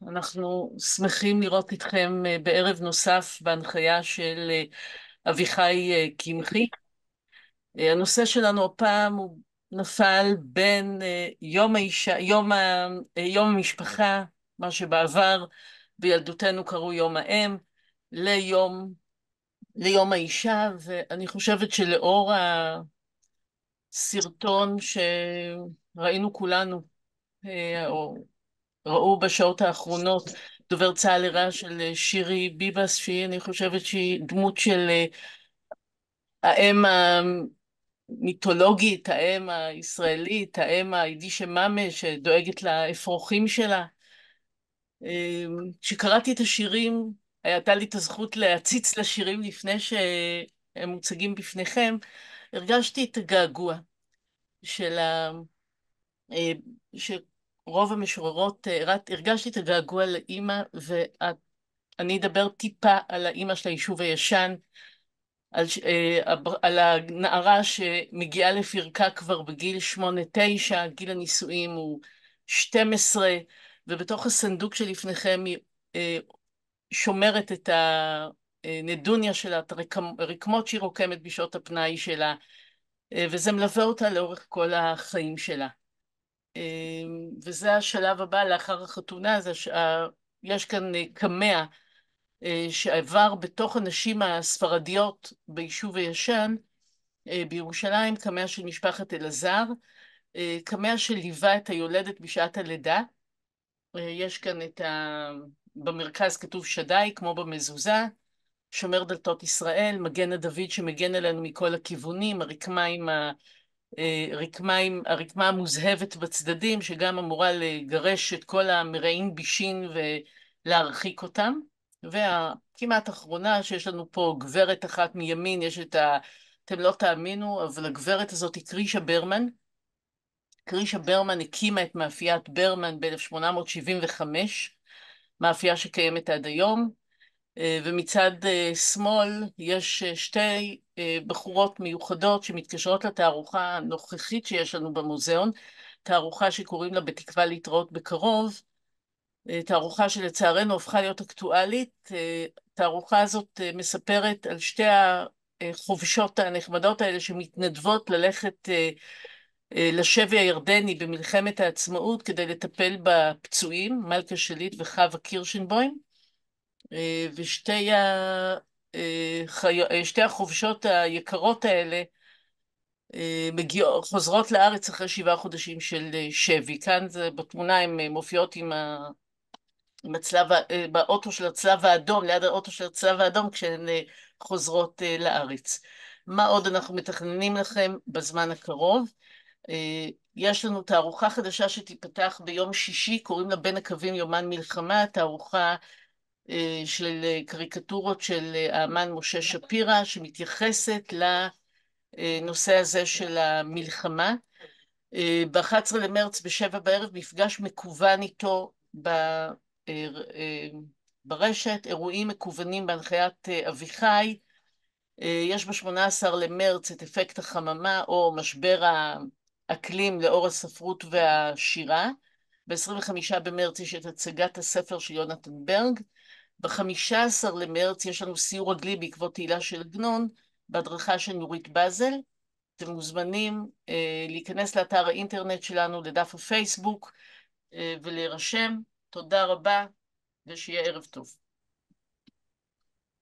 אנחנו שמחים לראות אתכם בערב נוסף בהנחיה של אביחי קמחי. הנושא שלנו הפעם הוא נפל בין יום האישה, יום המשפחה, מה שבעבר בילדותנו קראו יום האם, ליום, ליום האישה, ואני חושבת שלאור הסרטון שראינו כולנו, או ראו בשעות האחרונות, דובר צה"ל הראה של שירי ביבס, שהיא, אני חושבת שהיא דמות של האם המיתולוגית, האם הישראלית, האם היידישה מאמה שדואגת לאפרוחים שלה. כשקראתי את השירים, הייתה לי את הזכות להציץ לשירים לפני שהם מוצגים בפניכם, הרגשתי את הגעגוע של שרוב המשוררות, הרגשתי את הגעגוע לאימא, ואני אדבר טיפה על האימא של היישוב הישן, על הנערה שמגיעה לפרקה כבר בגיל 8-9, גיל הנישואים הוא 12, ובתוך הסנדוק שלפניכם היא שומרת את הנדוניה שלה, את הרקמות שהיא רוקמת בשעות הפנאי שלה, וזה מלווה אותה לאורך כל החיים שלה. וזה השלב הבא לאחר החתונה, יש כאן קמע שעבר בתוך הנשים הספרדיות ביישוב הישן בירושלים, קמע של משפחת אלעזר, קמע שליווה את היולדת בשעת הלידה. יש כאן במרכז כתוב שדי כמו במזוזה, שומר דלתות ישראל, מגן הדוד שמגן עלינו מכל הכיוונים, הרקמה המוזהבת בצדדים, שגם אמורה לגרש את כל המרעין בישין ולהרחיק אותם. והכמעט אחרונה שיש לנו פה גברת אחת מימין, אתם לא תאמינו, אבל הגברת הזאת היא קרישה ברמן. קרישה ברמן הקימה את מאפיית ברמן ב-1875, מאפייה שקיימת עד היום. ומצד שמאל יש שתי בחורות מיוחדות שמתקשרות לתערוכה הנוכחית שיש לנו במוזיאון, תערוכה שקוראים לה בתקווה להתראות בקרוב, תערוכה שלצערנו הפכה להיות אקטואלית. תערוכה הזאת מספרת על שתי החובשות הנחמדות האלה שמתנדבות ללכת לשבי הירדני במלחמת העצמאות כדי לטפל בפצועים, מלכה שליט וחווה קירשנבוים. שתי החובשות היקרות האלה חוזרות לארץ אחרי 7 חודשים של שבי. כאן בתמונה הן מופיעות באוטו של הצלב האדום, ליד האוטו של הצלב האדום, כשהן חוזרות לארץ. מה עוד אנחנו מתכננים לכם בזמן הקרוב? יש לנו תערוכה חדשה שתיפתח ביום שישי, קוראים לה בין הקווים יומן מלחמה, תערוכה של קריקטורות של האמן משה שפירא, שמתייחסת לנושא הזה של המלחמה. ב-11 למרץ ב-7 בערב מפגש מקוון איתו ברשת, אירועים מקוונים בהנחיית אביחי. יש ב-18 למרץ את אפקט החממה או משבר האקלים לאור הספרות והשירה. ב-25 במרץ יש את הצגת הספר של יונתן ברג. ב-15 למרץ יש לנו סיור רגלי בעקבות תהילה של עגנון, בהדרכה של נורית בזל. אתם מוזמנים להיכנס לאתר האינטרנט שלנו, לדף הפייסבוק, ולהירשם. תודה רבה, ושיהיה ערב טוב.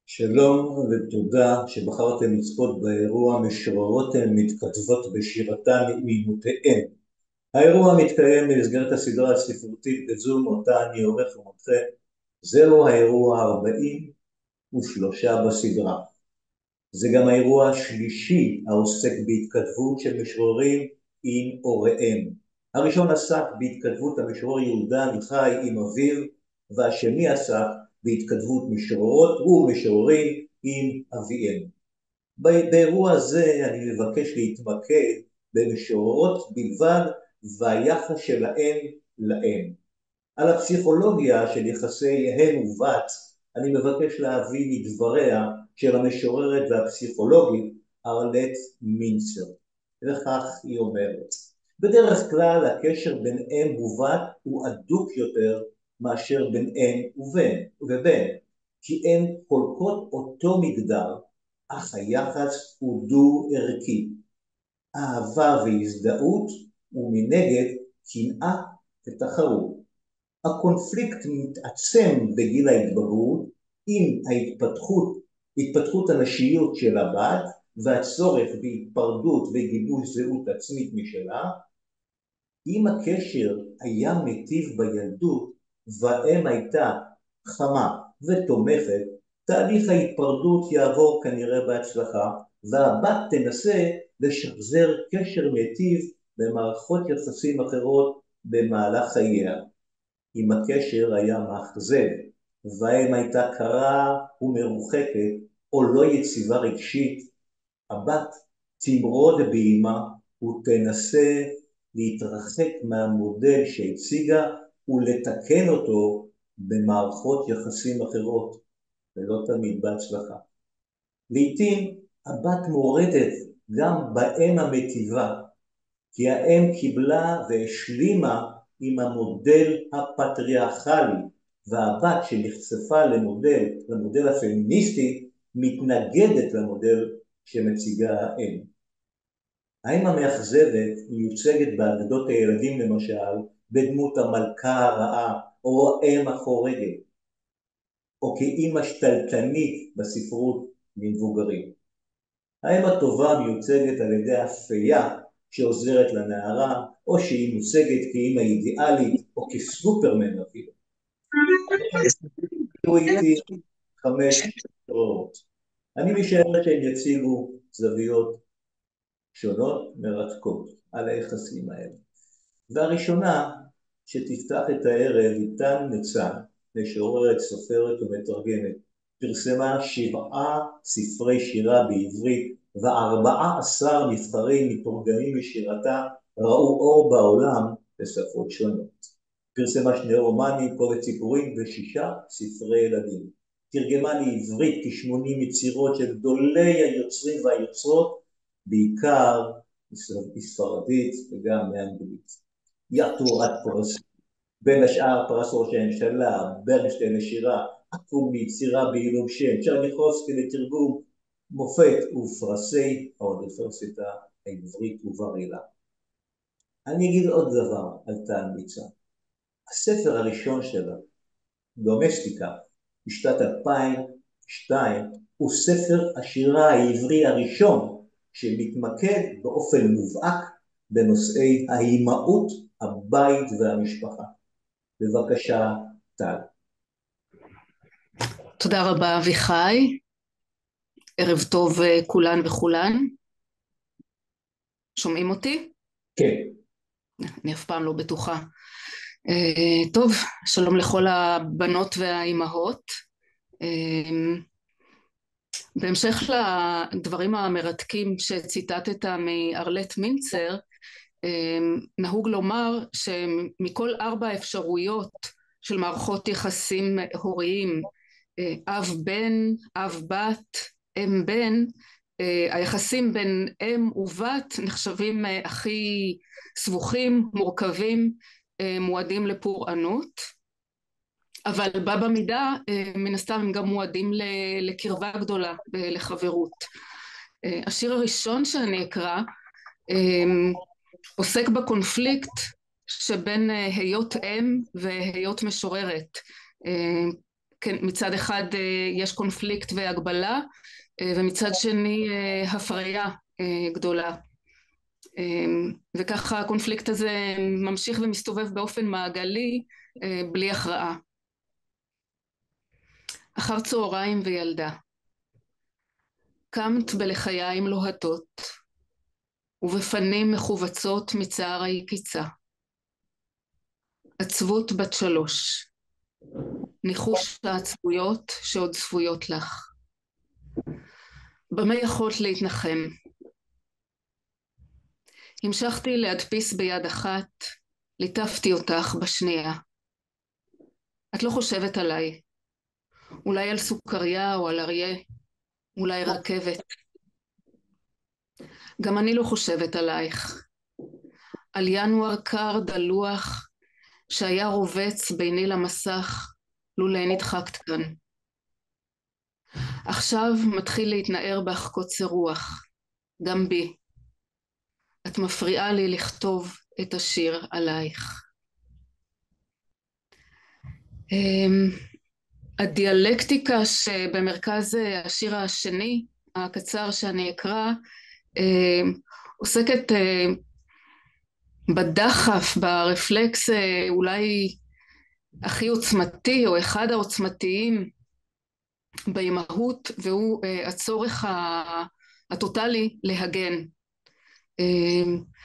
שלום ותודה שבחרתם לצפות באירוע משוררות מתכתבות בשירתן מאימותיהן. האירוע מתקיים במסגרת הסדרה הספרותית בזום אותה אני עורך ומנחה. זהו האירוע 43 בסדרה. זה גם האירוע השלישי העוסק בהתכתבות של משוררים עם הוריהם. הראשון עסק בהתכתבות המשורר יהודה עמיחי עם אביו, והשני עסק בהתכתבות משוררות ומשוררים עם אביהם. באירוע הזה אני מבקש להתמקד במשוררות בלבד והיחס שלהם להם. על הפסיכולוגיה של יחסי הן ובת אני מבקש להביא מדבריה של המשוררת והפסיכולוגית ארלט מינצר. וכך היא אומרת: בדרך כלל הקשר בין אם ובת הוא אדוק יותר מאשר בין אם ובן, כי הן חולקות אותו מגדר, אך היחס הוא דו-ערכי, אהבה והזדהות, ומנגד קנאה ותחרות. הקונפליקט מתעצם בגיל ההתבגרות עם התפתחות הנשיות של הבת והצורך בהתפרדות וגיבוש זהות עצמית משלה. אם הקשר היה מיטיב בילדות והאם הייתה חמה ותומכת, תהליך ההתפרדות יעבור כנראה בהצלחה, והבת תנסה לשחזר קשר מיטיב במערכות יחסים אחרות במהלך חייה. אם הקשר היה מאכזב, והאם הייתה קרה ומרוחקת או לא יציבה רגשית, הבת תמרוד באימה ותנסה להתרחק מהמודל שהציגה ולתקן אותו במערכות יחסים אחרות, ולא תמיד בהצלחה. לעתים הבת מורדת גם באם המטיבה, כי האם קיבלה והשלימה עם המודל הפטריארכלי, והבת שנחשפה למודל הפמיניסטי מתנגדת למודל שמציגה האם. האם המאכזבת מיוצגת באגדות הילדים למשל בדמות המלכה הרעה או האם החורגת, או כאימא שתלטנית בספרות למבוגרים. האם הטובה מיוצגת על ידי הפייה שעוזרת לנערה, או שהיא מוצגת כאימא אידיאלית או כסופרמן אפילו. תראו איתי 5 תיאוריות. אני משער שהם יציגו זוויות שונות מרתקות על היחסים האלה. והראשונה שתפתח את הערב היא טל ניצן, משוררת, סופרת ומתרגמת. פרסמה 7 ספרי שירה בעברית ו14 מבחרים מתורגמים משירתה ראו אור בעולם בשפות שונות. פרסמה 2 רומנים, קובץ סיפורים ו6 ספרי ילדים. תרגמה לעברית כ80 יצירות של גדולי היוצרים והיוצרות, בעיקר בספרדית וגם מאנגלית. יעטורת פרס, בין השאר פרס ראש הממשלה, ברנשטיין לשירה, אקו"ם ליצירה בעילום שם, צ'רניחובסקי לתרגום, מופת ופרסי האוניברסיטה העברית ובר אילן. אני אגיד עוד דבר על טל ניצן. הספר הראשון שלה, דומסטיקה, בשנת 2002, הוא ספר השירה העברי הראשון שמתמקד באופן מובהק בנושאי האימהות, הבית והמשפחה. בבקשה, טל. תודה רבה אביחי, ערב טוב כולן וכולן. שומעים אותי? כן. אני אף פעם לא בטוחה. טוב, שלום לכל הבנות והאימהות. בהמשך לדברים המרתקים שציטטת מארלט מינצר, נהוג לומר שמכל 4 אפשרויות של מערכות יחסים הוריים, אב בן, אב בת, אם בן, היחסים בין אם ובת נחשבים הכי סבוכים, מורכבים, מועדים לפורענות, אבל בה במידה מן הסתם הם גם מועדים לקרבה גדולה, לחברות. השיר הראשון שאני אקרא עוסק בקונפליקט שבין היות אם והיות משוררת. מצד אחד יש קונפליקט והגבלה, ומצד שני הפריה גדולה. וככה הקונפליקט הזה ממשיך ומסתובב באופן מעגלי בלי הכרעה. אחר צהריים וילדה. קמת בלחיים לוהטות, ובפנים מחובצות מצער היקיצה. עצבות בת 3, ניחוש העצבויות שעוד צפויות לך. במה יכולת להתנחם? המשכתי להדפיס ביד אחת, ליטפתי אותך בשנייה. את לא חושבת עליי, אולי על סוכריה או על אריה, אולי רכבת. גם אני לא חושבת עלייך. על ינואר קר דלוח, שהיה רובץ ביני למסך לולא נדחקת כאן. עכשיו מתחיל להתנער בך קוצר רוח, גם בי. את מפריעה לי לכתוב את השיר עלייך. הדיאלקטיקה שבמרכז השיר השני, הקצר שאני אקרא, עוסקת בדחף, ברפלקס אולי הכי עוצמתי או אחד העוצמתיים באימהות, והוא הצורך הטוטלי להגן,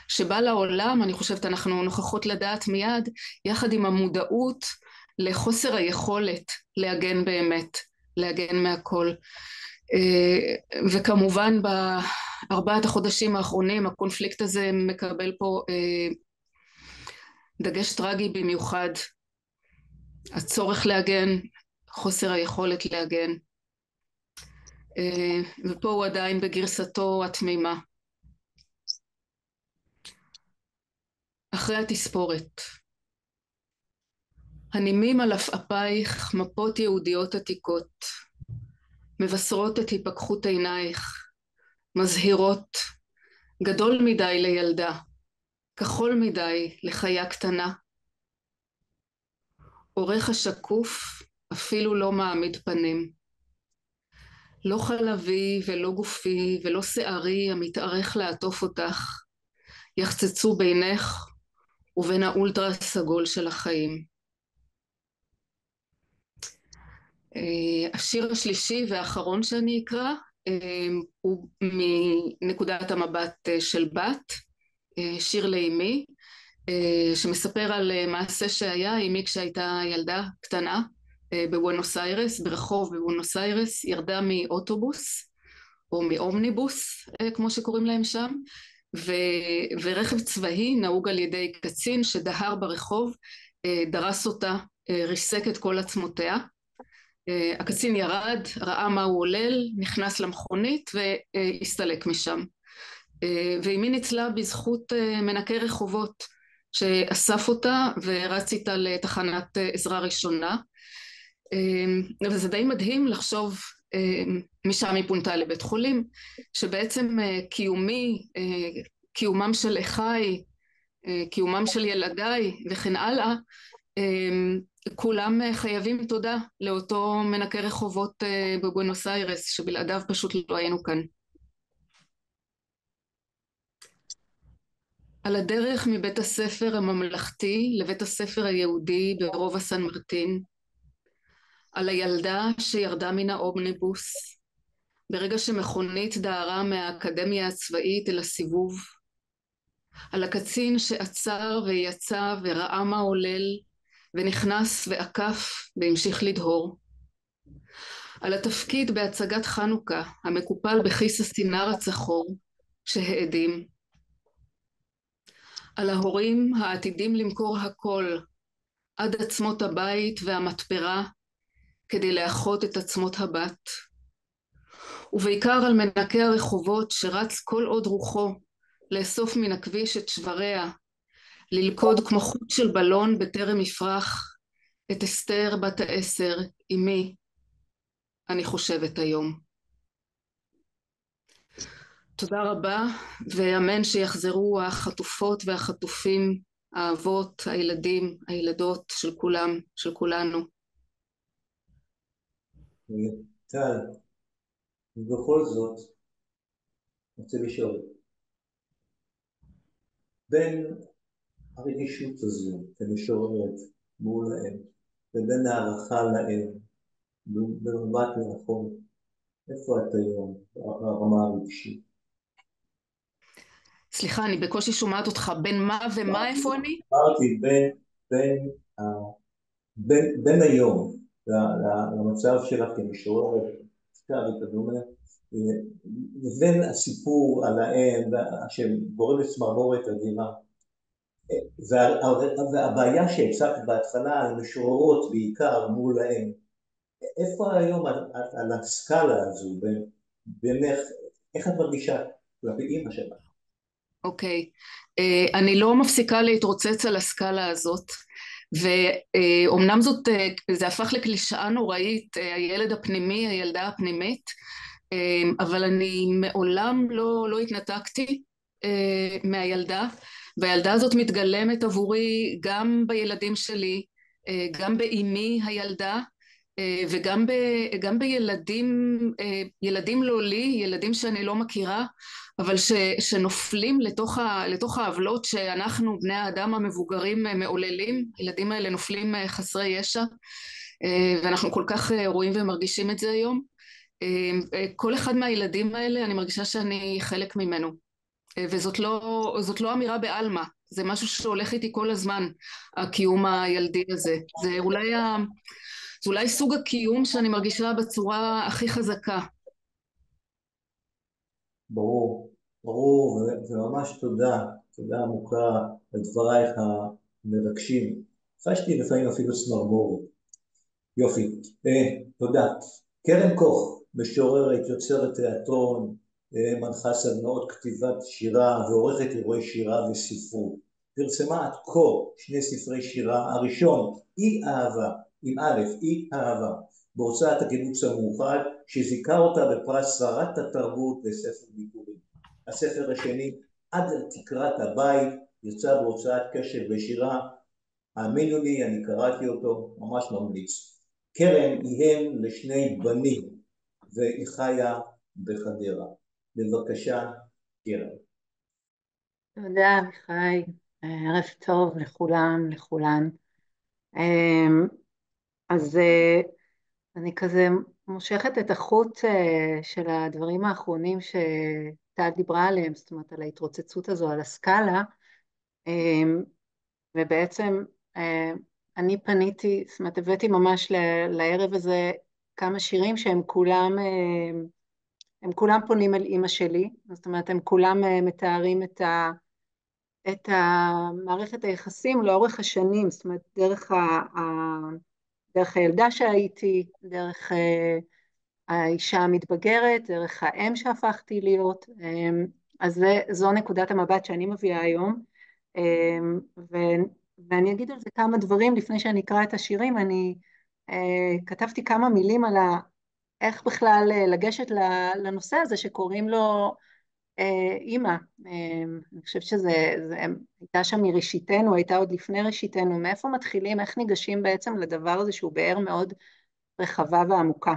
שבא לעולם, אני חושבת אנחנו נוכחות לדעת מיד, יחד עם המודעות לחוסר היכולת להגן באמת, להגן מהכל. וכמובן בארבעת החודשים האחרונים הקונפליקט הזה מקבל פה דגש טרגי במיוחד, הצורך להגן, חוסר היכולת להגן, ופה הוא עדיין בגרסתו התמימה. אחרי התספורת. הנימים על עפעפייך מפות יהודיות עתיקות, מבשרות את היפקחות עינייך, מזהירות, גדול מדי לילדה, כחול מדי לחיה קטנה. עורך השקוף אפילו לא מעמיד פנים. לא חלבי ולא גופי ולא שערי המתארך לעטוף אותך, יחצצו בינך ובין האולטרה הסגול של החיים. השיר השלישי והאחרון שאני אקרא הוא מנקודת המבט של בת, שיר לאמי, שמספר על מעשה שהיה. אמי כשהייתה ילדה קטנה בבואנוס איירס, ברחוב בבואנוס איירס, ירדה מאוטובוס או מאומניבוס כמו שקוראים להם שם, ורכב צבאי נהוג על ידי קצין שדהר ברחוב דרס אותה, ריסק את כל עצמותיה. הקצין ירד, ראה מה הוא עולל, נכנס למכונית והסתלק משם. ואמי ניצלה בזכות מנקה רחובות שאסף אותה ורץ איתה לתחנת עזרה ראשונה. וזה די מדהים לחשוב, משם היא פונתה לבית חולים, שבעצם קיומם של אחיי, קיומם של ילדיי וכן הלאה, כולם חייבים תודה לאותו מנקה רחובות בבואנוס איירס, שבלעדיו פשוט לא היינו כאן. על הדרך מבית הספר הממלכתי לבית הספר היהודי ברובע סן מרטין, על הילדה שירדה מן האומניבוס, ברגע שמכונית דהרה מהאקדמיה הצבאית אל הסיבוב, על הקצין שעצר ויצא וראה מה עולל, ונכנס ועקף והמשיך לדהור, על התפקיד בהצגת חנוכה המקופל בכיס הסינר הצחור שהאדים, על ההורים העתידים למכור הכל עד עצמות הבית והמתפרה כדי לאחות את עצמות הבת, ובעיקר על מנקה הרחובות שרץ כל עוד רוחו לאסוף מן הכביש את שבריה, ללכוד כמו חוט של בלון בטרם יפרח את אסתר בת 10, אמי, אני חושבת היום. תודה רבה, ואמן שיחזרו החטופות והחטופים, האבות, הילדים, הילדות של כולם, של כולנו. טל, ובכל זאת, אני רוצה לשאול, בין הרגישות הזו כמשוררת מול להם, ובין הערכה להם, במבט לאחור, איפה את היום, ברמה הרגשית? סליחה, אני בקושי שומעת אותך. בין מה ומה, איפה אני? אמרתי, בין היום למצב שלך כמשוררת, לבין הסיפור על האם שגורם לצמרמורת אדירה, והבעיה שהצגת בהתחלה על משוררות בעיקר מול האם, איפה היום על הסקאלה הזו בינך, איך את מרגישה כלפי אמא שלך? אוקיי, אני לא מפסיקה להתרוצץ על הסקאלה הזאת, ואומנם זה הפך לקלישאה נוראית, הילד הפנימי, הילדה הפנימית, אבל אני מעולם לא התנתקתי מהילדה, והילדה הזאת מתגלמת עבורי גם בילדים שלי, גם באימי הילדה, וגם בילדים, ילדים לא לי, ילדים שאני לא מכירה, אבל שנופלים לתוך העוולות שאנחנו בני האדם המבוגרים מעוללים. ילדים האלה נופלים חסרי ישע, ואנחנו כל כך רואים ומרגישים את זה היום. כל אחד מהילדים האלה אני מרגישה שאני חלק ממנו, וזאת לא אמירה בעלמא, זה משהו שהולך איתי כל הזמן, הקיום הילדי הזה. זה אולי סוג הקיום שאני מרגישה בצורה הכי חזקה. ברור, ברור, וממש תודה, תודה עמוקה על דברייך המרגשים. חשתי לפעמים אפילו צמרמורת. יופי, תודה. קרן קוך, משוררת, יוצרת תיאטרון, מנחה סדנאות כתיבת שירה ועורכת אירועי שירה וספרות. פרסמה עד כה 2 ספרי שירה, הראשון, אי אהבה, עם א', אי אהבה, בהוצאת הקיבוץ המאוחד, שזיכה אותה בפרס שרת התרבות לספר ביקורים. הספר השני, עד תקרת הבית, יצא בהוצאת קשת ושירה. האמינו לי, אני קראתי אותו, ממש ממליץ. קרן היא אם ל2 בנים, והיא חיה בחדרה. בבקשה, קרן. תודה, אביחי. ערב טוב לכולם, לכולן. אז אני כזה מושכת את החוט של הדברים האחרונים שטל דיברה עליהם, זאת אומרת על ההתרוצצות הזו, על הסקאלה, ובעצם אני פניתי, זאת אומרת הבאתי ממש לערב הזה כמה שירים שהם כולם, הם כולם פונים אל אמא שלי, זאת אומרת הם כולם מתארים את מערכת היחסים לאורך השנים, זאת אומרת דרך הילדה שהייתי, דרך האישה המתבגרת, דרך האם שהפכתי להיות. אז זו נקודת המבט שאני מביאה היום, ואני אגיד על זה כמה דברים לפני שאני אקרא את השירים. אני כתבתי כמה מילים על איך בכלל לגשת לנושא הזה שקוראים לו אימא. אני חושבת הייתה שם מראשיתנו, הייתה עוד לפני ראשיתנו, מאיפה מתחילים, איך ניגשים בעצם לדבר הזה שהוא באר מאוד רחבה ועמוקה.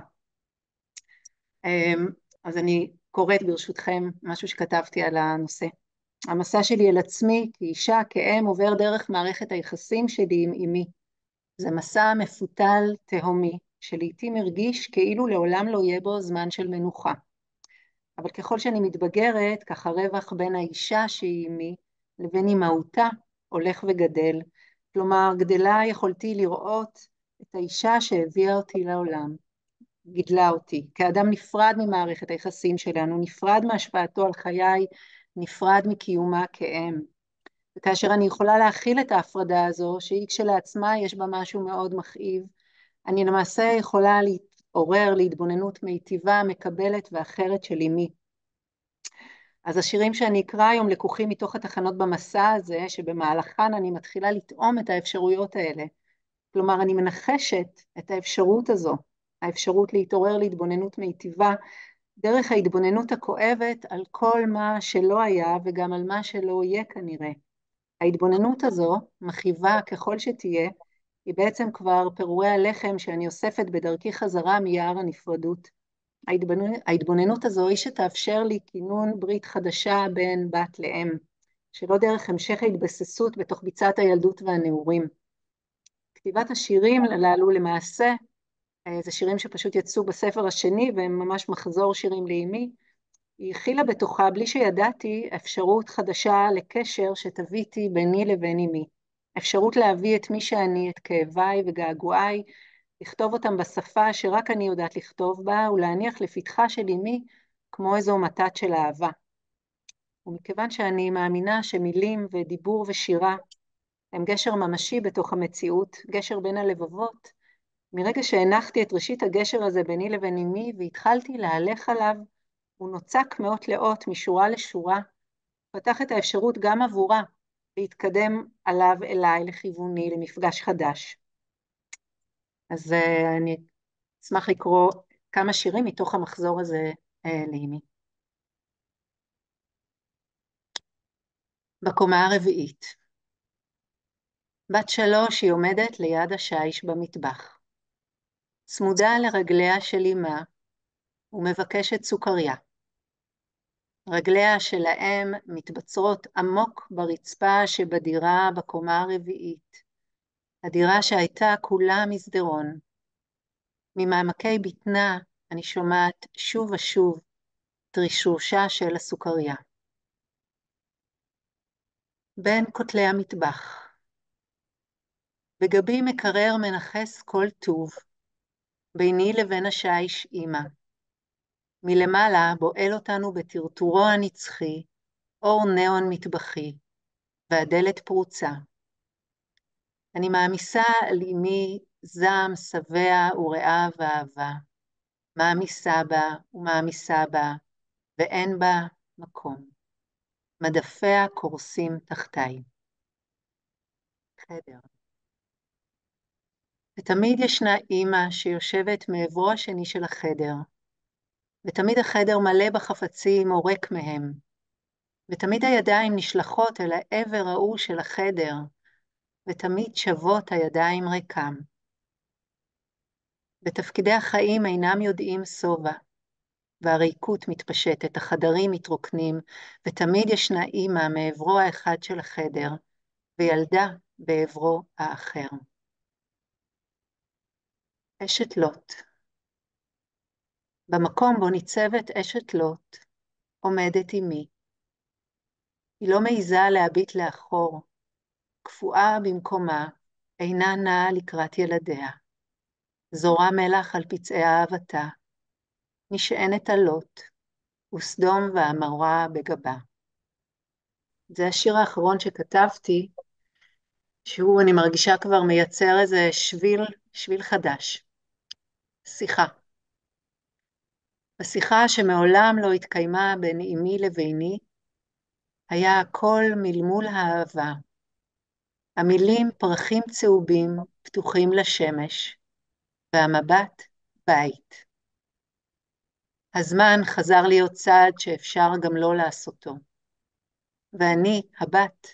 אז אני קוראת ברשותכם משהו שכתבתי על הנושא. המסע שלי אל עצמי כאישה, כאם, עובר דרך מערכת היחסים שלי עם אמי. זה מסע מפותל תהומי, שלעיתים הרגיש כאילו לעולם לא יהיה בו זמן של מנוחה. אבל ככל שאני מתבגרת, כך הרווח בין האישה שהיא אמי לבין אימהותה הולך וגדל. כלומר, גדלה יכולתי לראות את האישה שהביאה אותי לעולם, גידלה אותי, כאדם נפרד ממערכת היחסים שלנו, נפרד מהשפעתו על חיי, נפרד מקיומה כאם. וכאשר אני יכולה להכיל את ההפרדה הזו, שהיא כשלעצמה יש בה משהו מאוד מכאיב, אני למעשה יכולה להתעורר להתבוננות מיטיבה, מקבלת ואחרת של אמי. אז השירים שאני אקרא היום לקוחים מתוך התחנות במסע הזה, שבמהלכן אני מתחילה לטעום את האפשרויות האלה. כלומר, אני מנחשת את האפשרות הזו, האפשרות להתעורר להתבוננות מיטיבה, דרך ההתבוננות הכואבת על כל מה שלא היה וגם על מה שלא יהיה כנראה. ההתבוננות הזו, מכאיבה ככל שתהיה, היא בעצם כבר פירורי הלחם שאני אוספת בדרכי חזרה מיער הנפרדות. ההתבוננות הזו היא שתאפשר לי כינון ברית חדשה בין בת לאם, שלא דרך המשך ההתבססות בתוך ביצת הילדות והנעורים. כתיבת השירים הללו למעשה, זה שירים שפשוט יצאו בספר השני והם ממש מחזור שירים לאמי, היא הכילה בתוכה בלי שידעתי אפשרות חדשה לקשר שתביתי ביני לבין אמי. אפשרות להביא את מי שאני, את כאביי וגעגועיי, לכתוב אותם בשפה שרק אני יודעת לכתוב בה, ולהניח לפתחה של אמי כמו איזו מתת של אהבה. ומכיוון שאני מאמינה שמילים ודיבור ושירה הם גשר ממשי בתוך המציאות, גשר בין הלבבות, מרגע שהנחתי את ראשית הגשר הזה ביני לבין אמי והתחלתי להלך עליו, הוא נוצק מאות לאות משורה לשורה, פתח את האפשרות גם עבורה להתקדם עליו אליי, לכיווני, למפגש חדש. אז אני אשמח לקרוא כמה שירים מתוך המחזור הזה לאמי. בקומה הרביעית. בת 3 היא עומדת ליד השיש במטבח. צמודה לרגליה של אמה ומבקשת סוכריה. רגליה של האם מתבצרות עמוק ברצפה שבדירה בקומה הרביעית. הדירה שהייתה כולה מסדרון. ממעמקי בטנה אני שומעת שוב ושוב תרישושה של הסוכריה. בין כותלי המטבח. בגבי מקרר מנחס כל טוב, ביני לבין השיש אמא. מלמעלה בועל אותנו בטרטורו הנצחי, אור נאון מטבחי, והדלת פרוצה. אני מעמיסה על אמי זעם, שבע ורעה ואהבה. מעמיסה בה ומעמיסה בה, ואין בה מקום. מדפיה קורסים תחתיי. חדר. ותמיד ישנה אמא שיושבת מעברו השני של החדר, ותמיד החדר מלא בחפצים או ריק מהם, ותמיד הידיים נשלחות אל העבר ההוא של החדר, ותמיד שוות הידיים ריקם. בתפקידי החיים אינם יודעים סובה, והריקות מתפשטת, החדרים מתרוקנים, ותמיד ישנה אמא מעברו האחד של החדר, וילדה בעברו האחר. אשת לוט. במקום בו ניצבת אשת לוט, עומדת אמי. היא לא מעיזה להביט לאחור, קפואה במקומה, אינה נעה לקראת ילדיה. זורה מלח על פצעי אהבתה, נשענת על לוט, וסדום ועמורה בגבה. זה השיר האחרון שכתבתי, שהוא, אני מרגישה כבר מייצר איזה שביל חדש. שיחה. בשיחה שמעולם לא התקיימה בין אמי לביני, היה הכל מלמול האהבה. המילים פרחים צהובים פתוחים לשמש, והמבט בית. הזמן חזר להיות צעד שאפשר גם לא לעשותו. ואני, הבת,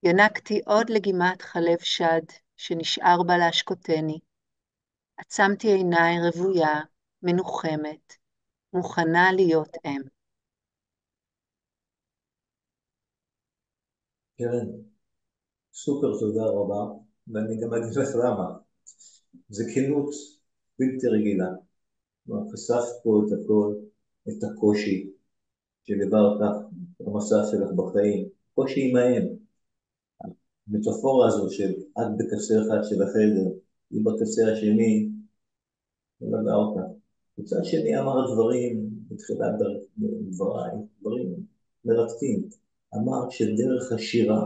ינקתי עוד לגימת חלב שד שנשאר בה להשקוטני. עצמתי עיניי רבויה, מנוחמת, מוכנה להיות אם. קרן, סופר תודה רבה, ואני גם אגיד לך למה. זה כנות בלתי רגילה. חשפת פה את הכל, את הקושי שליווה אותך במסע שלך בחיים, קושי עמהם. המטאפורה הזו של את בקצה אחד של החדר, היא בקצה השני, מלווה אותך. מצד שני אמר דברים, בתחילת דבריי, דברים מרתקים. אמר שדרך השירה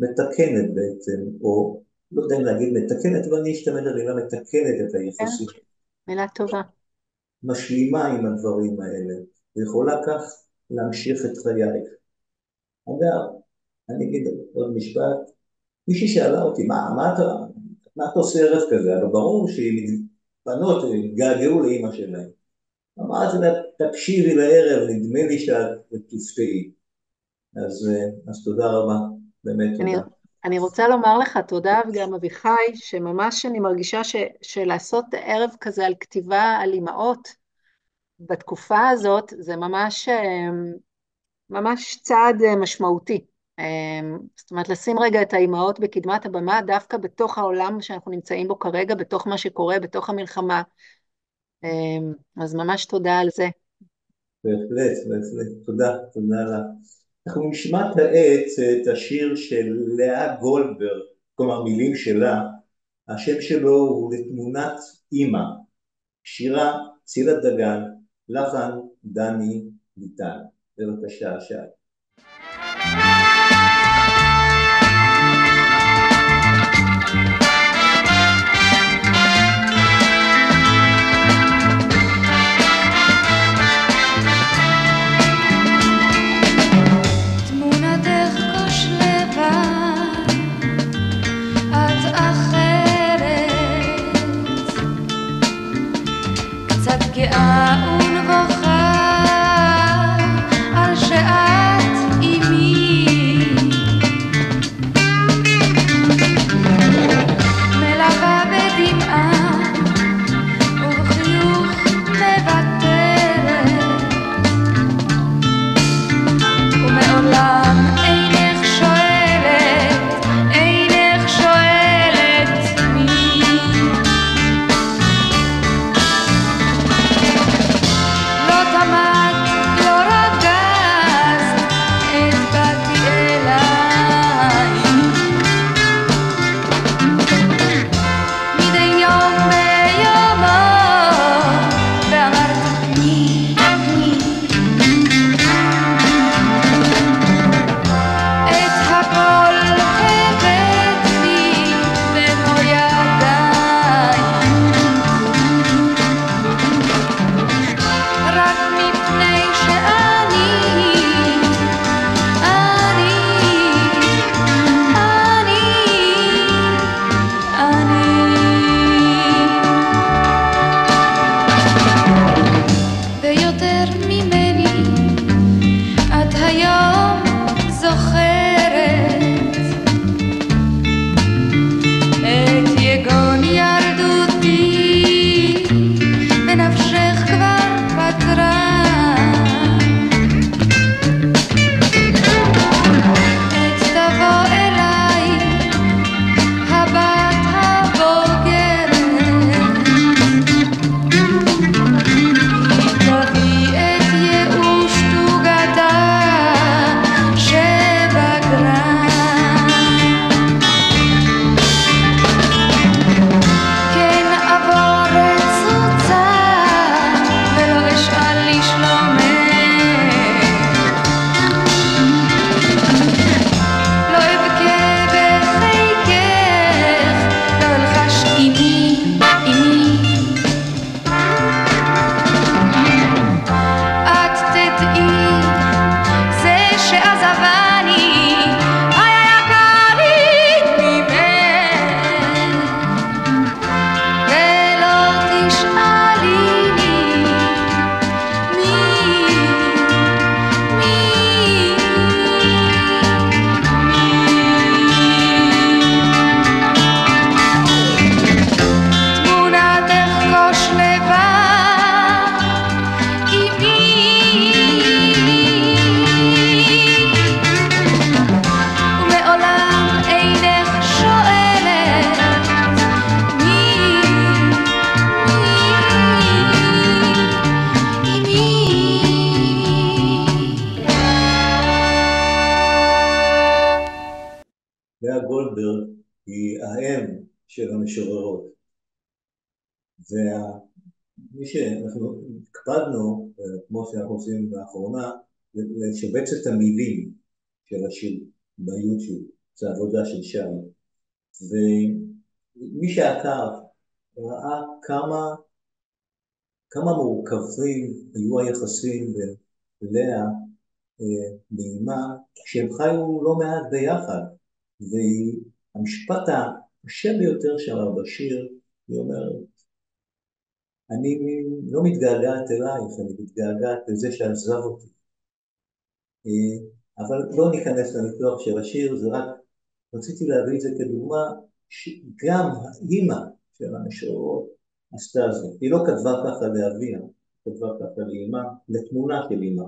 מתקנת בעצם, או לא יודע אם להגיד מתקנת, אבל אני אשתמש במילה מתקנת את היחסים. מילה טובה. משלימה עם הדברים האלה, ויכולה כך להמשיך את חייך. אגב, אני אגיד עוד משפט, מישהי שאלה אותי, מה אתה עושה ערב כזה? אבל ברור שבנות געגעו לאמא שלהם. אמרתי לה, תקשיבי לערב, נדמה לי שאת תופתעי. אז תודה רבה, באמת תודה. אני רוצה לומר לך תודה, וגם אביחי, שממש אני מרגישה שלעשות ערב כזה על כתיבה על אמהות בתקופה הזאת, זה ממש צעד משמעותי. זאת אומרת, לשים רגע את האמהות בקדמת הבמה, דווקא בתוך העולם שאנחנו נמצאים בו כרגע, בתוך מה שקורה, בתוך המלחמה. אז ממש תודה על זה. בהחלט, תודה לה. אנחנו נשמע כעת את השיר של לאה גולדברג, כלומר מילים שלה, השם שלו הוא לתמונת אמא, שירה צילה דגן, לחן דני ליטל. בבקשה, שי. תמונתך כושלבה לאה גולדברג היא האם של המשוררות, ומי שאנחנו הקפדנו, כמו שאנחנו עושים לאחרונה, לשבץ את המילים של השיר ביוטיוב, זו עבודה של שי, ומי שעקב ראה כמה מורכבים היו היחסים בין לאה לאמה, כשהם חיו לא מעט ביחד, והמשפט הקשה ביותר שלה בשיר, היא אומרת, אני לא מתגעגעת אלייך, אני מתגעגעת לזה שעזב אותי. אבל לא ניכנס לניתוח של השיר, זה רק רציתי להביא את זה כדוגמה, שגם האימא של המשוררות עשתה זאת. היא לא כתבה ככה לאביה, היא כתבה ככה לאימא, לתמונה של אימא.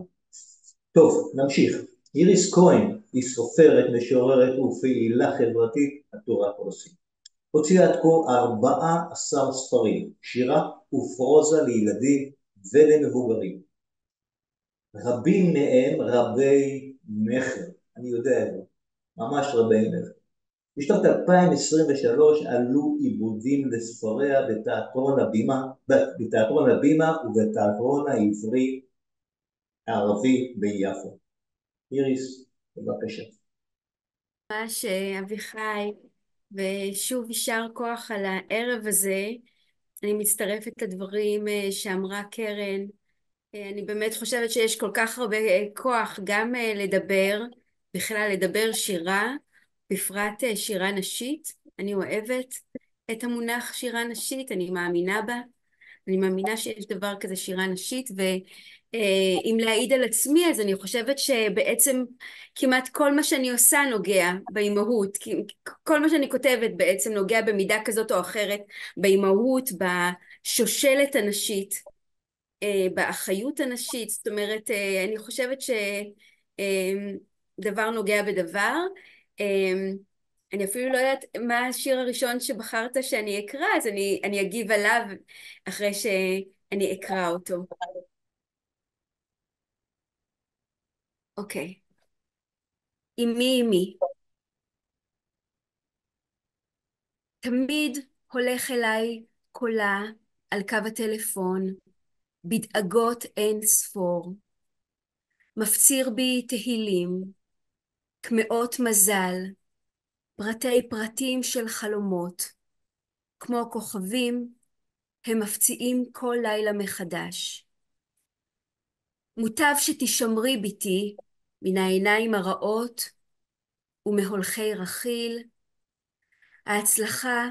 טוב, נמשיך. איריס כהן היא סופרת, משוררת ופעילה חברתית התורה פרסית. הוציאה עד כה 14 ספרים, שירה ופרוזה לילדים ולמבוגרים. רבים מהם רבי מחר, אני יודע את זה, ממש רבי מחר. בשנת 2023 עלו עיבודים לספריה בתיאטרון הבימה ובתיאטרון העברי הערבי ביפו. איריס, בבקשה. ממש אביחי, ושוב יישר כוח על הערב הזה. אני מצטרפת לדברים שאמרה קרן. אני באמת חושבת שיש כל כך הרבה כוח גם לדבר, בכלל לדבר שירה, בפרט שירה נשית. אני אוהבת את המונח שירה נשית, אני מאמינה בה. אני מאמינה שיש דבר כזה שירה נשית, ואם להעיד על עצמי, אז אני חושבת שבעצם כמעט כל מה שאני עושה נוגע באימהות, כל מה שאני כותבת בעצם נוגע במידה כזאת או אחרת באימהות, בשושלת הנשית, באחריות הנשית. זאת אומרת, אני חושבת שדבר נוגע בדבר. אני אפילו לא יודעת מה השיר הראשון שבחרת שאני אקרא, אז אני אגיב עליו אחרי שאני אקרא אותו. אוקיי. אמי. תמיד הולך אליי קולה על קו הטלפון, בדאגות אין ספור. מפציר בי תהילים, קמאות מזל, פרטי פרטים של חלומות. כמו כוכבים, הם מפציעים כל לילה מחדש. מוטב שתשמרי ביתי מן העיניים הרעות ומהולכי רכיל. ההצלחה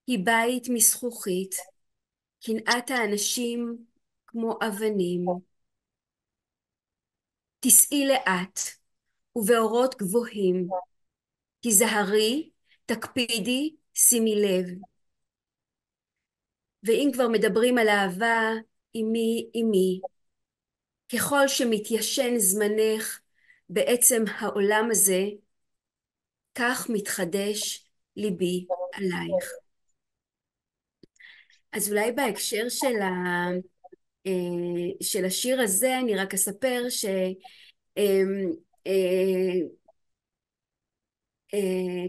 היא בית מזכוכית, קנאת האנשים כמו אבנים. תסעי לאט ובאורות גבוהים, תזהרי, תקפידי, שימי לב. ואם כבר מדברים על אהבה, אמי, ככל שמתיישן זמנך בעצם העולם הזה, כך מתחדש ליבי עלייך. אז אולי בהקשר של השיר הזה אני רק אספר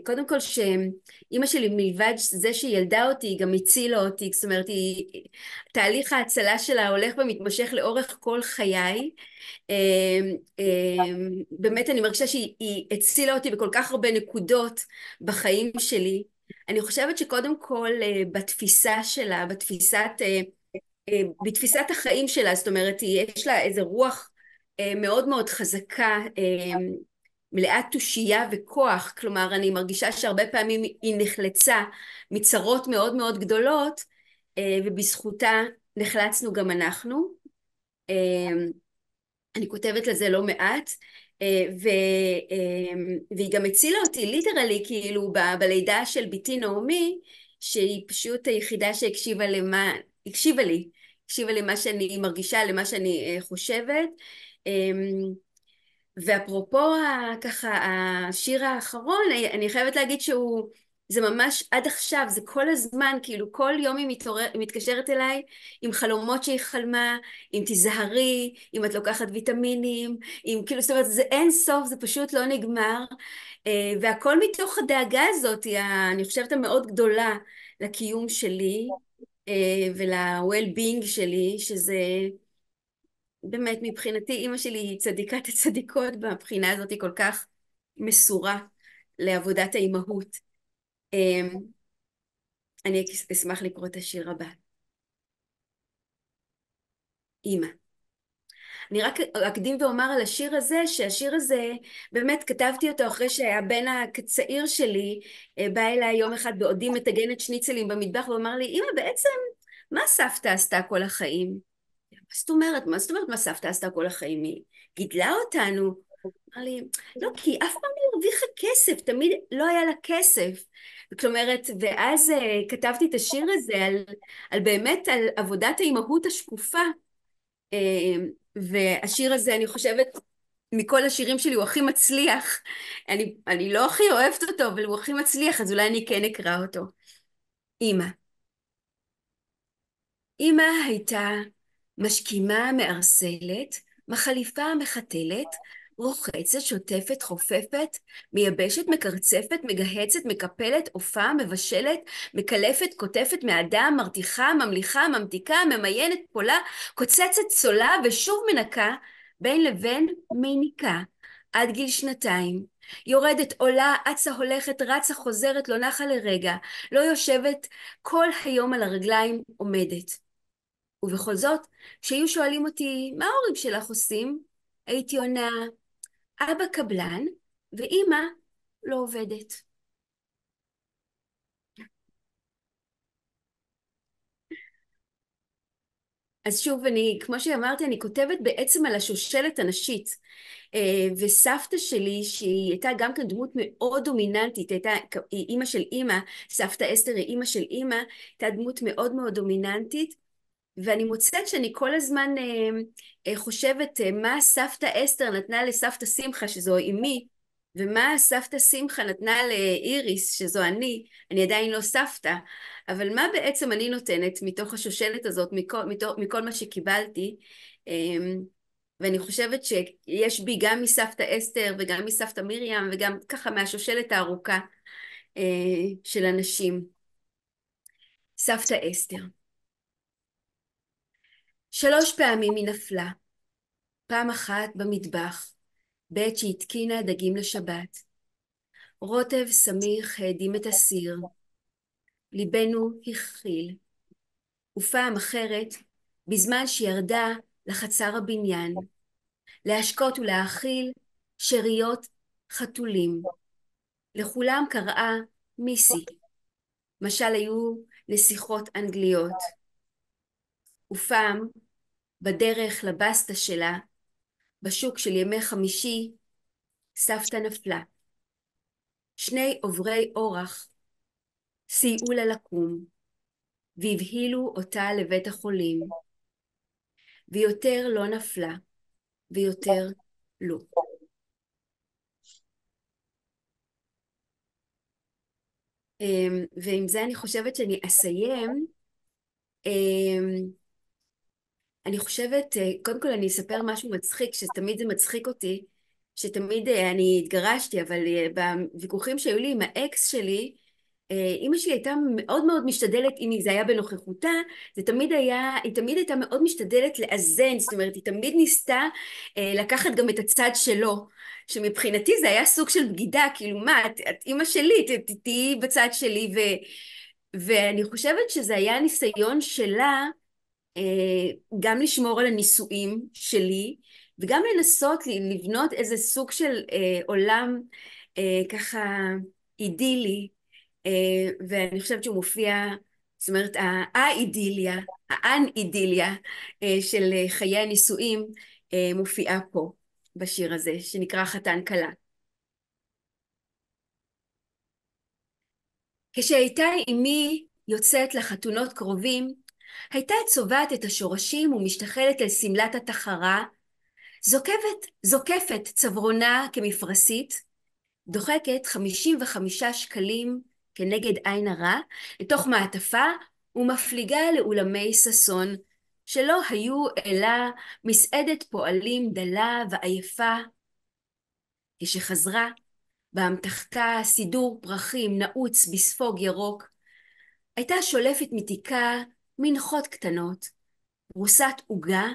קודם כל שאמא שלי מלבד זה שהיא ילדה אותי היא גם הצילה אותי, זאת אומרת תהליך ההצלה שלה הולך ומתמשך לאורך כל חיי. באמת אני מרגישה שהיא הצילה אותי בכל כך הרבה נקודות בחיים שלי. אני חושבת שקודם כל בתפיסה שלה, בתפיסת החיים שלה, זאת אומרת יש לה איזה רוח מאוד מאוד חזקה, מלאת תושייה וכוח. כלומר אני מרגישה שהרבה פעמים היא נחלצה מצרות מאוד מאוד גדולות, ובזכותה נחלצנו גם אנחנו. אני כותבת לזה לא מעט, והיא גם הצילה אותי ליטרלי, כאילו בלידה של ביתי נעמי, שהיא פשוט היחידה שהקשיבה למה שאני מרגישה, למה שאני חושבת. ואפרופו ככה השיר האחרון, אני חייבת להגיד זה ממש עד עכשיו, זה כל הזמן, כאילו כל יום היא מתקשרת אליי עם חלומות שהיא חלמה, אם תיזהרי, אם את לוקחת ויטמינים, אם כאילו, זאת אומרת, זה אין סוף, זה פשוט לא נגמר, והכל מתוך הדאגה הזאת, אני חושבת המאוד גדולה לקיום שלי, ול-well-being שלי, שזה באמת מבחינתי, אימא שלי היא צדיקת הצדיקות, בבחינה הזאת היא כל כך מסורה לעבודת האימהות. אני אשמח לקרוא את השיר הבא. אימא. אני רק אקדים ואומר על השיר הזה, שהשיר הזה, באמת כתבתי אותו אחרי שהבן הצעיר שלי בא אליי יום אחד בעודי מטגנת שניצלים במטבח, ואמר לי, אימא, בעצם, מה סבתא עשתה כל החיים? מה זאת אומרת? מה זאת אומרת מה סבתא עשתה כל החיים? היא גידלה אותנו. אמר לי, לא, כי אף פעם לא הרוויחה כסף, תמיד לא היה לה כסף. כלומרת, ואז כתבתי את השיר הזה על באמת, על עבודת האימהות השקופה, והשיר הזה, אני חושבת, מכל השירים שלי הוא הכי מצליח. אני לא הכי אוהבת אותו, אבל הוא הכי מצליח, אז אולי אני כן אקרא אותו. אמא. אמא הייתה משכימה מערסלת, מחליפה מחתלת, רוחצת, שוטפת, חופפת, מייבשת, מקרצפת, מגהצת, מקפלת, עופה, מבשלת, מקלפת, קוטפת מאדם, מרתיחה, ממליכה, ממתיקה, ממיינת, פולה, קוצצת, צולה ושוב מנקה, בין לבין מיניקה, עד גיל 2. יורדת, עולה, אצה, הולכת, רצה, חוזרת, לא נחה לרגע, לא יושבת, כל היום על הרגליים עומדת. ובכל זאת, כשהיו שואלים אותי, מה ההורים שלך עושים? הייתי עונה, אבא קבלן ואימא לא עובדת. אז שוב, כמו שאמרתי, אני כותבת בעצם על השושלת הנשית, וסבתא שלי, שהיא הייתה גם כן דמות מאוד דומיננטית, היא אימא של אימא, סבתא אסתר היא אימא של אימא, הייתה דמות מאוד מאוד דומיננטית, ואני מוצאת שאני כל הזמן חושבת מה סבתא אסתר נתנה לסבתא שמחה, שזו אמי, ומה סבתא שמחה נתנה לאיריס, שזו אני עדיין לא סבתא, אבל מה בעצם אני נותנת מתוך השושלת הזאת, מכל מה שקיבלתי, ואני חושבת שיש בי גם מסבתא אסתר וגם מסבתא מרים וגם ככה מהשושלת הארוכה של הנשים. סבתא אסתר. 3 פעמים היא נפלה, פעם אחת במטבח, בעת שהתקינה דגים לשבת. רוטב סמיך העדים את הסיר, ליבנו הכחיל, ופעם אחרת, בזמן שירדה לחצר הבניין, להשקות ולהאכיל שאריות חתולים. לכולם קראה מיסי, משל היו נסיכות אנגליות. ופעם, בדרך לבסטה שלה, בשוק של ימי חמישי, סבתא נפלה. 2 עוברי אורח סייעו לה לקום, והבהילו אותה לבית החולים, ויותר לא נפלה, ויותר לא. ועם זה אני חושבת שאני אסיים. אני חושבת, קודם כל אני אספר משהו מצחיק, שתמיד זה מצחיק אותי, שתמיד אני התגרשתי, אבל בוויכוחים שהיו לי עם האקס שלי, אמא שלי הייתה מאוד מאוד משתדלת, אם זה היה בנוכחותה, היא תמיד הייתה מאוד משתדלת לאזן, זאת אומרת, היא תמיד ניסתה לקחת גם את הצד שלו, שמבחינתי זה היה סוג של בגידה, כאילו מה, את אמא שלי, תהיי בצד שלי, ואני חושבת שזה היה ניסיון שלה, גם לשמור על הנישואים שלי, וגם לנסות לבנות איזה סוג של עולם ככה אידילי, ואני חושבת שהוא מופיע, זאת אומרת, האידיליה, האן-אידיליה של חיי הנישואים מופיעה פה בשיר הזה, שנקרא חתן כלה. כשהייתה אמי יוצאת לחתונות קרובים, הייתה צובעת את השורשים ומשתחלת אל סמלת התחרה, זוקפת צוורונה כמפרסית, דוחקת 55 שקלים כנגד עין הרע, לתוך מעטפה ומפליגה לאולמי ששון, שלא היו אלא מסעדת פועלים דלה ועייפה. כשחזרה, באמתחתה סידור פרחים נעוץ בספוג ירוק, הייתה שולפת מתיקה מנחות קטנות, פרוסת עוגה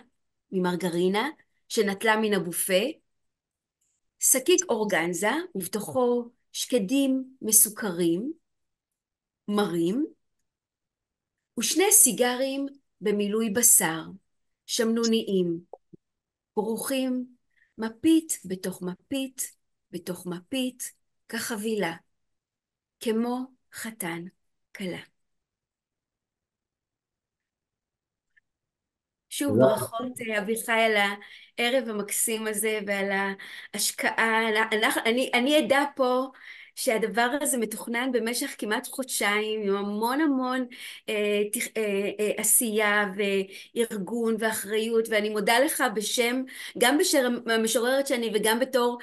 ממרגרינה שנטלה מן הבופה, שקיק אורגנזה ובתוכו שקדים מסוכרים, מרים, ושני סיגרים במילוי בשר, שמנוניים, כרוכים מפית בתוך מפית בתוך מפית, כחבילה, כמו חתן כלה. שוב ברכות אביחי על הערב המקסים הזה ועל ההשקעה. אני עדה פה שהדבר הזה מתוכנן במשך כמעט חודשיים עם המון המון עשייה וארגון ואחריות, ואני מודה לך בשם, גם בשם המשוררת שאני וגם בתור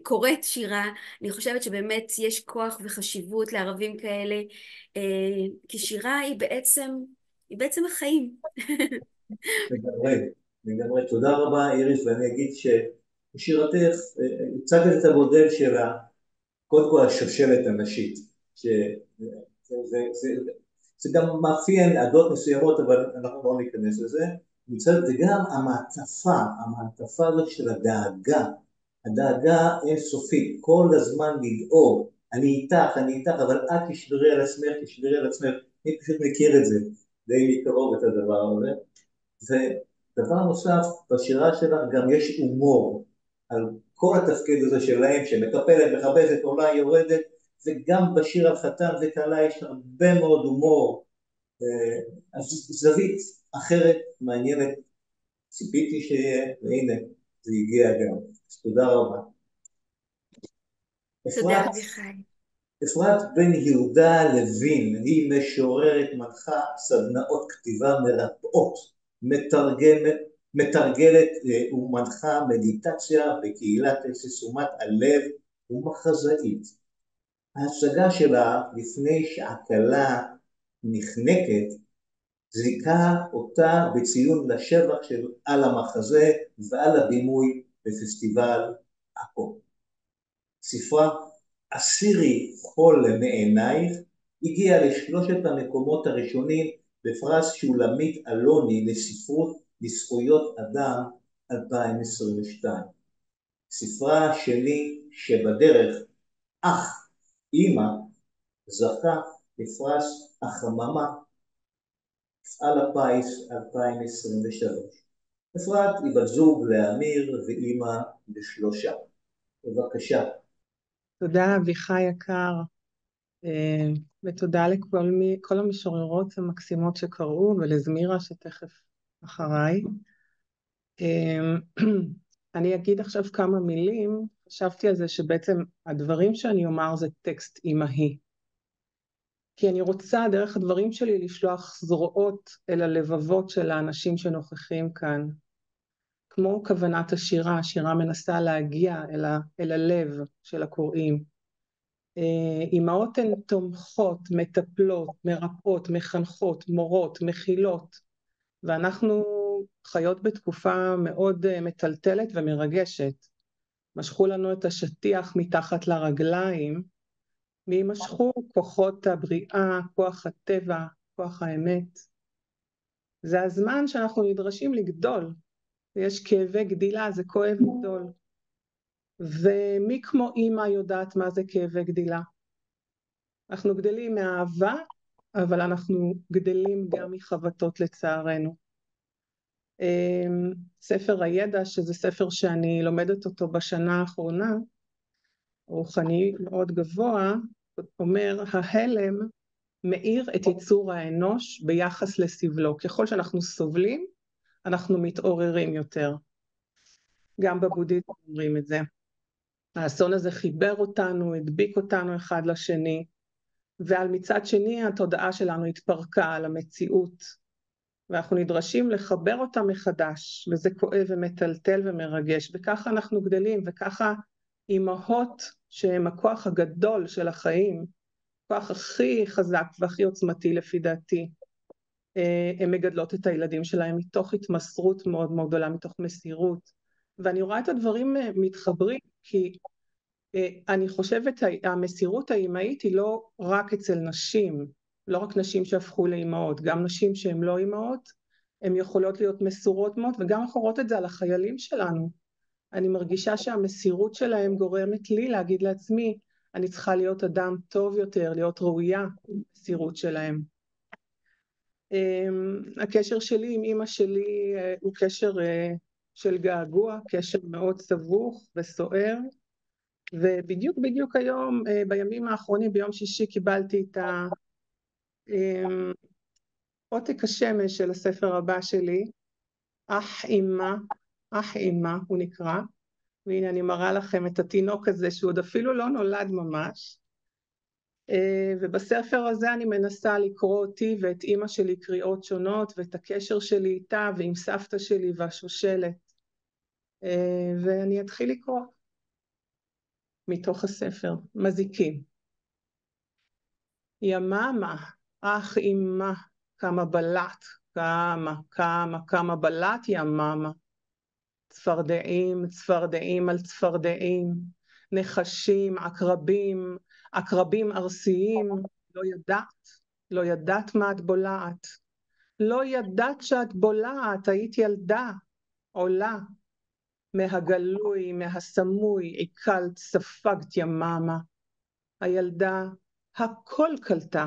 קוראת שירה. אני חושבת שבאמת יש כוח וחשיבות לערבים כאלה, כי שירה היא בעצם החיים. לגמרי. תודה רבה איריס, ואני אגיד ששירתך הצגת את המודל של קודם כל השושלת הנשית, זה גם מאפיין עדות מסוימות, אבל אנחנו לא ניכנס לזה. מצד זה גם המעטפה הזאת של הדאגה אינסופית, כל הזמן לדאוג, אני איתך, אבל את תשדרי על עצמך, אני פשוט מכיר את זה, די מקרוב את הדבר הזה. ודבר נוסף, בשירה שלך גם יש הומור על כל התפקיד הזה שלהם, שמטפלת, מחבשת, עולה, יורדת, וגם בשיר על חתן וכלה יש הרבה מאוד הומור, אז זווית אחרת מעניינת, ציפיתי שיהיה, והנה, זה הגיע גם. אז תודה רבה. תודה אביחי. אפרת בן יהודה לוין, היא משוררת, מנחה סדנאות כתיבה מרפאות, מתרגלת ומנחה מדיטציה בקהילת תשומת הלב ומחזאית. ההצגה שלה לפני שהקלה נחנקת זיקה אותה בציון לשבח של על המחזה ועל הבימוי בפסטיבל עכו. ספרה אסירי חול מעינייך הגיע לשלושת המקומות הראשונים בפרס שולמית אלוני לספרות לזכויות אדם 2022. ספרה שלי שבדרך אח אמא זכה בפרס החממה מפעל הפיס 2023. אפרת היא בת זוג לאמיר ואמא לשלושה. בבקשה. תודה אביחי יקר, ותודה לכל המשוררות המקסימות שקראו, ולזמירה שתכף אחריי. אני אגיד עכשיו כמה מילים. חשבתי על זה שבעצם הדברים שאני אומר זה טקסט אמהי, כי אני רוצה דרך הדברים שלי לשלוח זרועות אל הלבבות של האנשים שנוכחים כאן. כמו כוונת השירה, השירה מנסה להגיע אל הלב של הקוראים. אמהות הן תומכות, מטפלות, מרפאות, מחנכות, מורות, מכילות, ואנחנו חיות בתקופה מאוד מטלטלת ומרגשת. משכו לנו את השטיח מתחת לרגליים, וימשכו כוחות הבריאה, כוח הטבע, כוח האמת. זה הזמן שאנחנו נדרשים לגדול. יש כאבי גדילה, זה כואב גדול. ומי כמו אמא יודעת מה זה כאבי גדילה? אנחנו גדלים מהאהבה, אבל אנחנו גדלים גם מחבטות לצערנו. ספר הידע, שזה ספר שאני לומדת אותו בשנה האחרונה, רוחני מאוד גבוה, אומר, ההלם מאיר את יצור האנוש ביחס לסבלו. ככל שאנחנו סובלים, אנחנו מתעוררים יותר. גם בבודהיזם אומרים את זה. האסון הזה חיבר אותנו, הדביק אותנו אחד לשני, ועל מצד שני התודעה שלנו התפרקה על המציאות, ואנחנו נדרשים לחבר אותה מחדש, וזה כואב ומטלטל ומרגש, וככה אנחנו גדלים, וככה אמהות שהן הכוח הגדול של החיים, הכוח הכי חזק והכי עוצמתי לפי דעתי, הן מגדלות את הילדים שלהם מתוך התמסרות מאוד מאוד גדולה, מתוך מסירות. ואני רואה את הדברים מתחברים, כי אני חושבת המסירות האימהית היא לא רק אצל נשים, לא רק נשים שהפכו לאימהות, גם נשים שהן לא אימהות, הן יכולות להיות מסורות מאוד, וגם אנחנו רואות את זה על החיילים שלנו. אני מרגישה שהמסירות שלהם גורמת לי להגיד לעצמי, אני צריכה להיות אדם טוב יותר, להיות ראויה במסירות שלהם. הקשר שלי עם אמא שלי הוא קשר של געגוע, קשר מאוד סבוך וסוער, ובדיוק היום, בימים האחרונים, ביום שישי, קיבלתי את עותק השמש של הספר הבא שלי, אח אמא הוא נקרא, והנה אני מראה לכם את התינוק הזה שהוא עוד אפילו לא נולד ממש, ובספר הזה אני מנסה לקרוא אותי ואת אמא שלי קריאות שונות, ואת הקשר שלי איתה ועם סבתא שלי והשושלת, ואני אתחיל לקרוא מתוך הספר, מזיקים. יממה, אח אמא, כמה בלט, כמה בלט יממה. צפרדעים על צפרדעים, נחשים, עקרבים ארסיים, לא ידעת מה את בולעת. לא ידעת שאת בולעת, היית ילדה, עולה. מהגלוי, מהסמוי, עיקלת, ספגת יממה. הילדה הכל קלטה,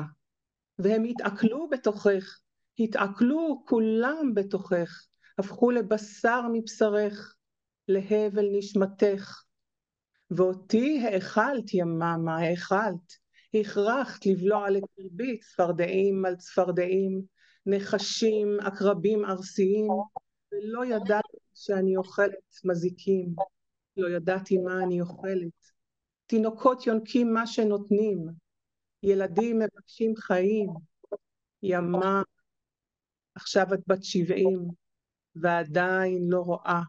והם התעכלו בתוכך, התעכלו כולם בתוכך, הפכו לבשר מבשרך, להבל נשמתך. ואותי האכלת יממה, הכרחת לבלוע לקרבי צפרדעים על צפרדעים, נחשים, עקרבים ארסיים, ולא ידעתי שאני אוכלת מזיקים, לא ידעתי מה אני אוכלת. תינוקות יונקים מה שנותנים, ילדים מבקשים חיים, ימה, עכשיו את בת 70, ועדיין לא רואה.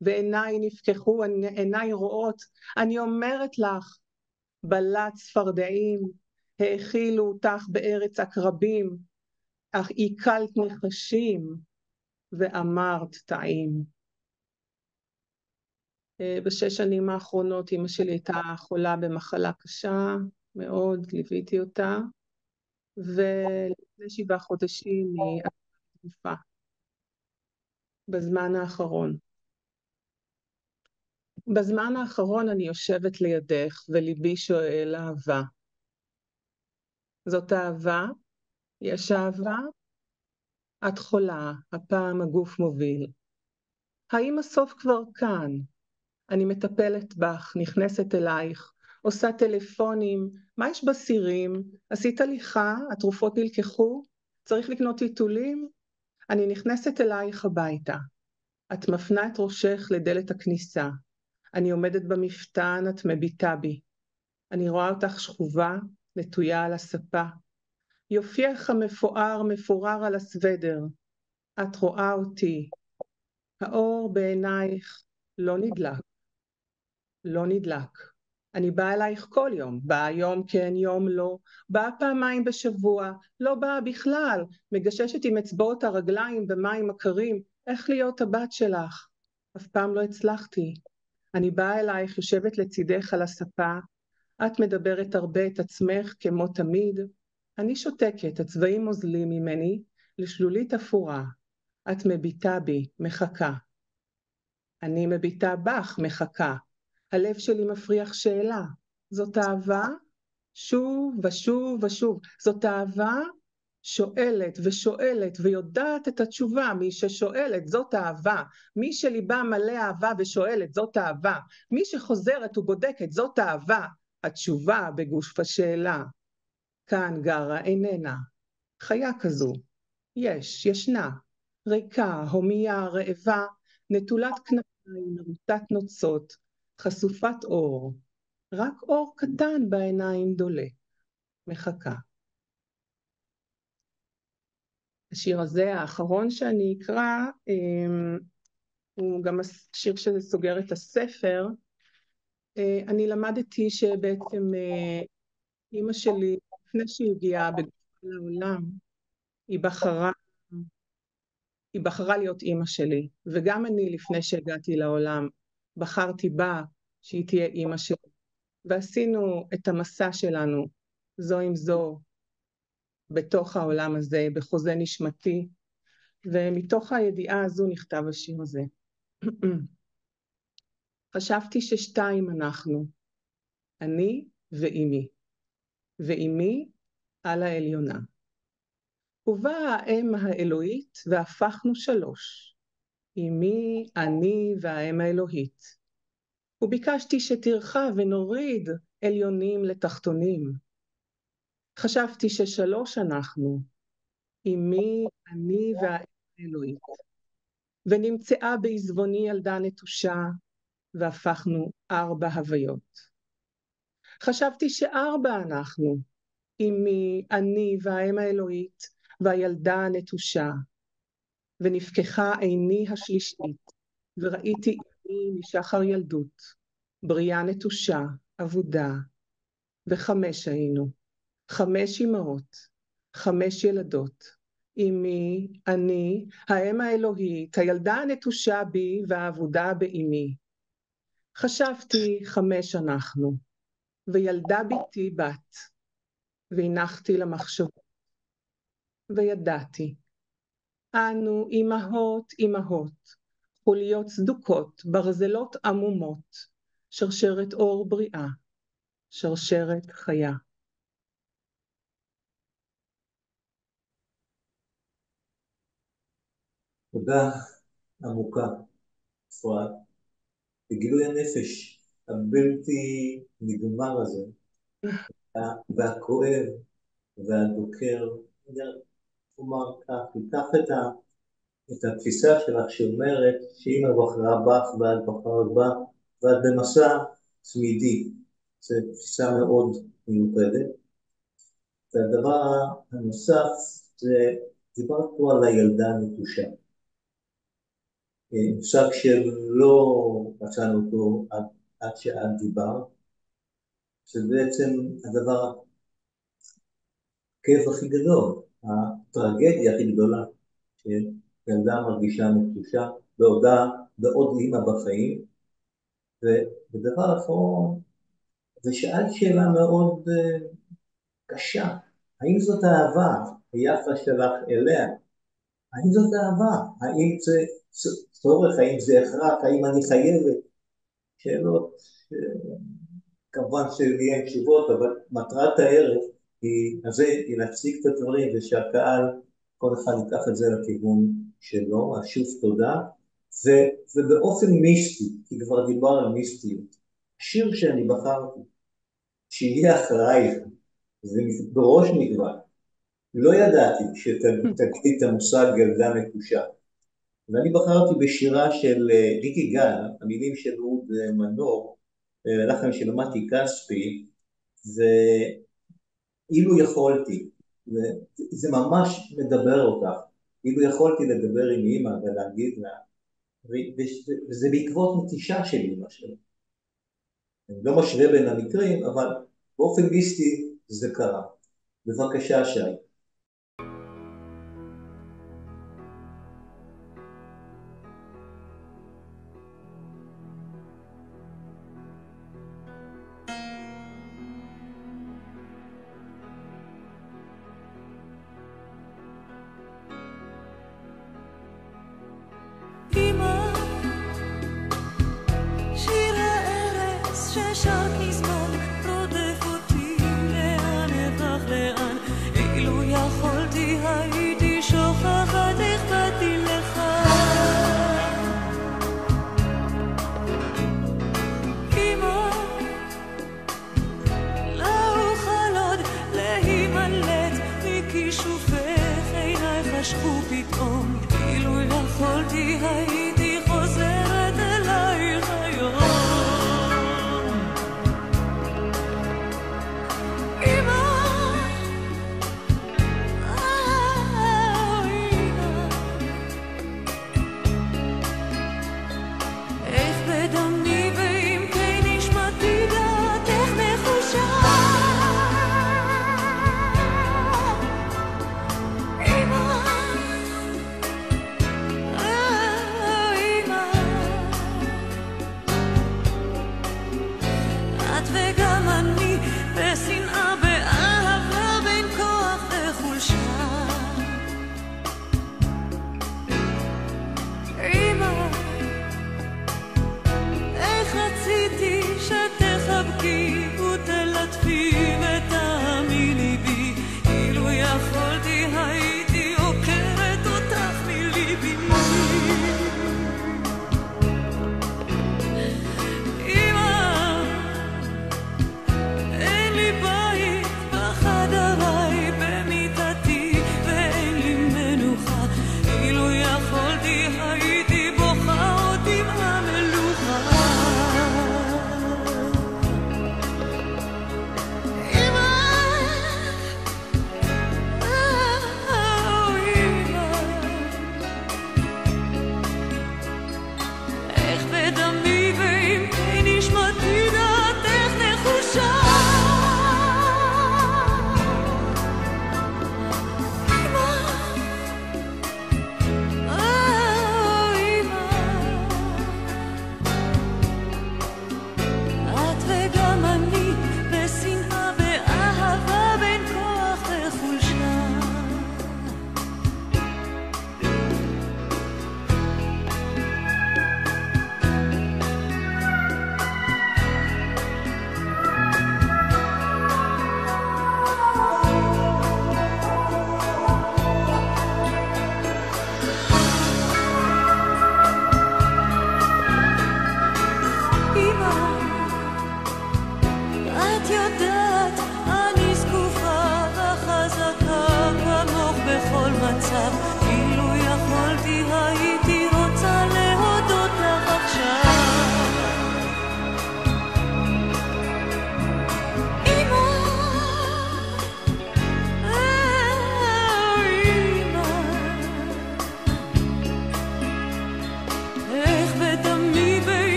ועיניי נפקחו, עיניי רואות, אני אומרת לך, בלעת צפרדעים, האכילו אותך בארץ עקרבים, אך עיקלת נחשים, ואמרת טעים. בשש שנים האחרונות אמא שלי הייתה חולה במחלה קשה מאוד, ליוויתי אותה, ולפני 7 חודשים היא עפה בזמן האחרון. בזמן האחרון אני יושבת לידך וליבי שואל אהבה. זאת אהבה? יש אהבה? את חולה, הפעם הגוף מוביל. האם הסוף כבר כאן? אני מטפלת בך, נכנסת אלייך, עושה טלפונים, מה יש בסירים? עשית הליכה? התרופות נלקחו? צריך לקנות טיטולים? אני נכנסת אלייך הביתה. את מפנה את ראשך לדלת הכניסה. אני עומדת במפתן, את מביטה בי. אני רואה אותך שכובה, נטויה על הספה. יופייך המפואר מפורר על הסוודר. את רואה אותי. האור בעינייך לא נדלק. לא נדלק. אני באה אלייך כל יום, באה יום כן, יום לא, באה פעמיים בשבוע, לא באה בכלל, מגששת עם אצבעות הרגליים במים הקרים, איך להיות הבת שלך. אף פעם לא הצלחתי. אני באה אלייך, יושבת לצידך על הספה, את מדברת הרבה את עצמך כמו תמיד, אני שותקת, הצבעים מוזלים ממני, לשלולית אפורה, את מביטה בי, מחכה. אני מביטה בך, מחכה. הלב שלי מפריח שאלה, זאת אהבה? שוב ושוב ושוב, זאת אהבה? שואלת ושואלת ויודעת את התשובה, מי ששואלת זאת אהבה, מי שליבה מלא אהבה ושואלת זאת אהבה, מי שחוזרת ובודקת זאת אהבה, התשובה בגוף השאלה. כאן גרה איננה, חיה כזו, ישנה, ריקה, הומיה, רעבה, נטולת כנפיים, מרוטת נוצות, חשופת אור, רק אור קטן בעיניים דולה, מחכה. השיר הזה, האחרון שאני אקרא, הוא גם השיר שסוגר את הספר. אני למדתי שבעצם אמא שלי, לפני שהיא הגיעה בגופה לעולם, היא בחרה להיות אמא שלי, וגם אני לפני שהגעתי לעולם, בחרתי בה שהיא תהיה אמא שלי, ועשינו את המסע שלנו זו עם זו בתוך העולם הזה, בחוזה נשמתי, ומתוך הידיעה הזו נכתב השיר הזה. חשבתי ששתיים אנחנו, אני ואימי, ואימי על העליונה. ובאה האם האלוהית והפכנו שלוש, אימי, אני והאם האלוהית. וביקשתי שתרחב ונוריד עליונים לתחתונים. חשבתי ששלוש אנחנו, אימי, אני והאם האלוהית. ונמצאה בעזבוני ילדה נטושה, והפכנו 4 הוויות. חשבתי שארבע אנחנו, אימי, אני והאם האלוהית, והילדה הנטושה. ונפקחה עיני השלישית, וראיתי אימי משחר ילדות, בריאה נטושה, אבודה, 5 היינו, 5 אמהות, 5 ילדות, אימי, אני, האם האלוהית, הילדה הנטושה בי והאבודה באימי. חשבתי 5 אנחנו, וילדה ביתי בת, והנחתי למחשבות, וידעתי, אנו אמהות אמהות, חוליות צדוקות, ברזלות עמומות, שרשרת אור בריאה, שרשרת חיה. תודה עמוקה, אפרת, בגילוי הנפש הבלתי נגמר הזה, והכואב והדוקר. אני אומר כך, תיקח את התפיסה שלך שאומרת שאמא בחרה בך ואת בחרת בה, ואת במסע תמידי. זו תפיסה מאוד מיוחדת. והדבר הנוסף זה, דיברת פה על הילדה הנטושה. מושג שלא מצאנו אותו עד שאת דיברת, שבעצם הדבר הכאב הכי גדול, הטרגדיה הכי גדולה, שילדה מרגישה נטושה, בעוד אימא בחיים. ודבר אחרון, ושאלת שאלה מאוד קשה, האם זאת אהבה, היחס שלך אליה? האם זאת אהבה? האם זה צורך? האם זה הכרח? האם אני חייבת? שאלות כמובן שלי אין תשובות, אבל מטרת הערב היא להציג את הדברים ושהקהל, כל אחד ייקח את זה לכיוון שלו. אז שוב תודה. ובאופן מיסטי, כי כבר דיבר על מיסטיות, השיר שאני בחרתי, שיהיה אחרייך, זה בראש נקבע. לא ידעתי שתגיד את המושג ילדה נטושה. ואני בחרתי בשירה של ריקי גל, המילים של אהוד מנור, לחן של מתי כספי, ואילו יכולתי, זה ממש מדבר אותך, אילו יכולתי לדבר עם אמא ולהגיד לה, וזה בעקבות נטישה של אמא שלה. אני לא משווה בין המקרים, אבל באופן מיסטי זה קרה. בבקשה שי. ששרק מזמן רודף אותי לאן אברח לאן, אילו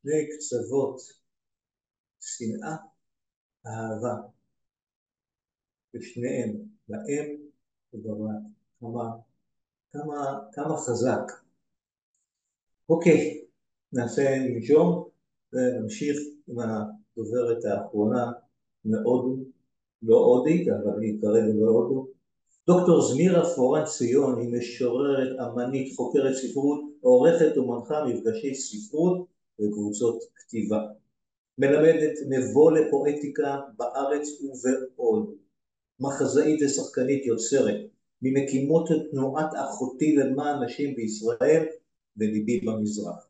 שני קצוות, שנאה, אהבה, ושניהם, לאם ובבת. כמה חזק. אוקיי, נעשה ננשום ונמשיך עם הדוברת האחרונה מהודו, לא הודית, אבל היא כרגע בהודו. דוקטור זמירה פורן ציון היא משוררת, אמנית, חוקרת ספרות, עורכת ומנחה מפגשי ספרות וקבוצות כתיבה. מלמדת מבוא לפואטיקה בארץ ובעוד. מחזאית ושחקנית יוצרת, ממקימות תנועת אחותי למען נשים בישראל וליבי במזרח.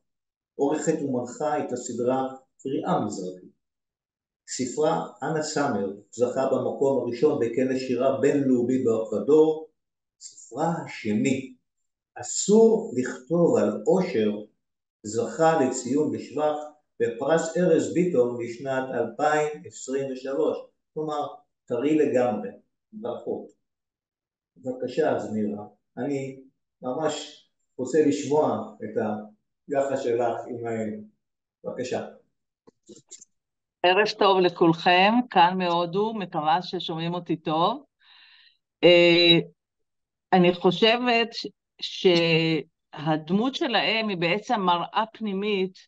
עורכת ומנחה את הסדרה קריאה מזרחית. ספרה אנה סאמר זכה במקום הראשון בכנס שירה בינלאומי באקוודור. ספרה השני, אסור לכתוב על עושר, זכה לציון לשבח בפרס ארז ביטון לשנת 2023, כלומר טרי לגמרי. ברכות. בבקשה זמירה, אני ממש רוצה לשמוע את היחס שלך עמהם. בבקשה. ערב טוב לכולכם, כאן מהודו, מקווה ששומעים אותי טוב. אני חושבת שהדמות שלהם היא בעצם מראה פנימית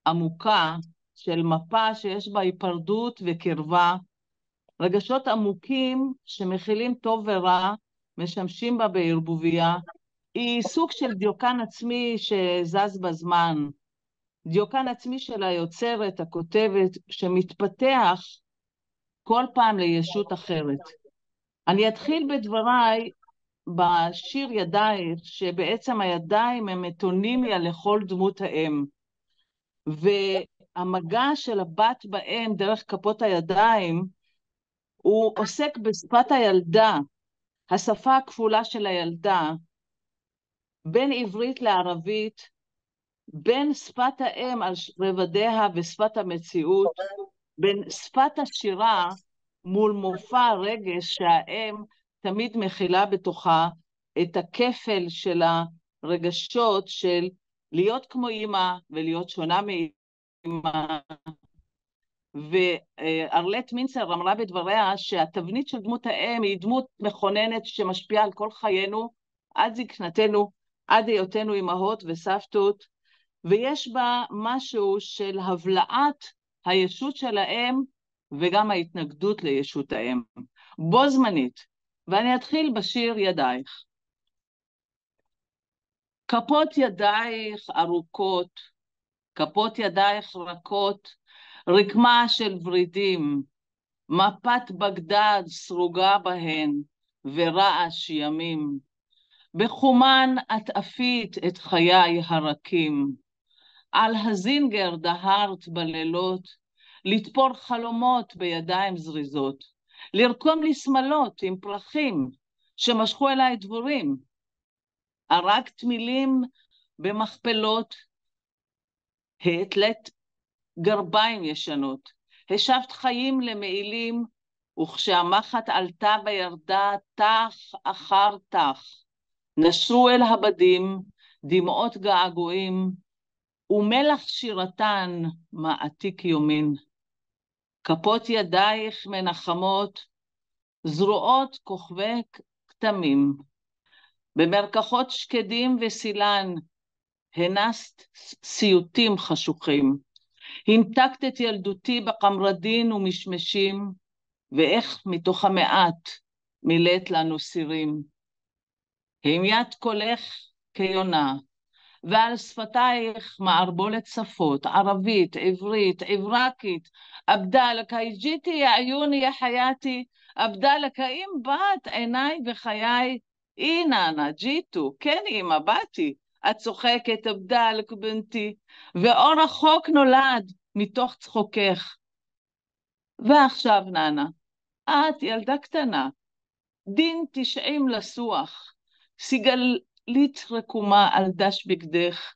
עמוקה של מפה שיש בה היפרדות וקרבה, רגשות עמוקים שמכילים טוב ורע, משמשים בה בערבוביה. היא סוג של דיוקן עצמי שזז בזמן, דיוקן עצמי של היוצרת, הכותבת, שמתפתח כל פעם לישות אחרת. אני אתחיל בדבריי בשיר ידייך, שבעצם הידיים הם מטונימיה לכל דמות האם, והמגע של הבת באם דרך כפות הידיים, הוא עוסק בשפת הילדה, השפה הכפולה של הילדה, בין עברית לערבית, בין שפת האם על רבדיה ושפת המציאות, בין שפת השירה מול מופע הרגש שהאם תמיד מכילה בתוכה את הכפל של הרגשות של להיות כמו אמא ולהיות שונה מאמא. וארלט מינצר אמרה בדבריה שהתבנית של דמות האם היא דמות מכוננת שמשפיעה על כל חיינו, עד זקנתנו, עד היותנו אמהות וסבתות, ויש בה משהו של הבלעת הישות של האם וגם ההתנגדות לישות האם, בו זמנית. ואני אתחיל בשיר ידייך. כפות ידייך ארוכות, כפות ידייך רכות, רקמה של ורידים, מפת בגדד סרוגה בהן, ורעש ימים. בחומן את אפית את חיי הרקים, על הזינגר דהרת בלילות, לתפור חלומות בידיים זריזות, לרקום לי שמלות עם פרחים שמשכו אליי דבורים, ערקת מילים במכפלות, התלת גרביים ישנות, השבת חיים למעילים, וכשהמחט עלתה וירדה תח אחר תח, נשרו אל הבדים דמעות געגועים, ומלח שירתן מעתיק יומין. כפות ידייך מנחמות, זרועות כוכבי כתמים, במרקחות שקדים וסילן, הנסת סיוטים חשוכים, המתקת את ילדותי בקמרדין ומשמשים, ואיך מתוך המעט מילאת לנו סירים. המיית קולך כיונה, ועל שפתייך מערבולת שפות, ערבית, עברית, עברקית, אבדלק, היג'יתי יא עיוני יא חייתי, אבדלק, האם בת עיניי וחיי, איננה, ג'יטו, כן אמא, באתי, את צוחקת, אבדלק בנתי, ואור רחוק נולד מתוך צחוקך. ועכשיו ננה, את ילדה קטנה, דין 90 לסוח, סיגלית רקומה על דש בגדך,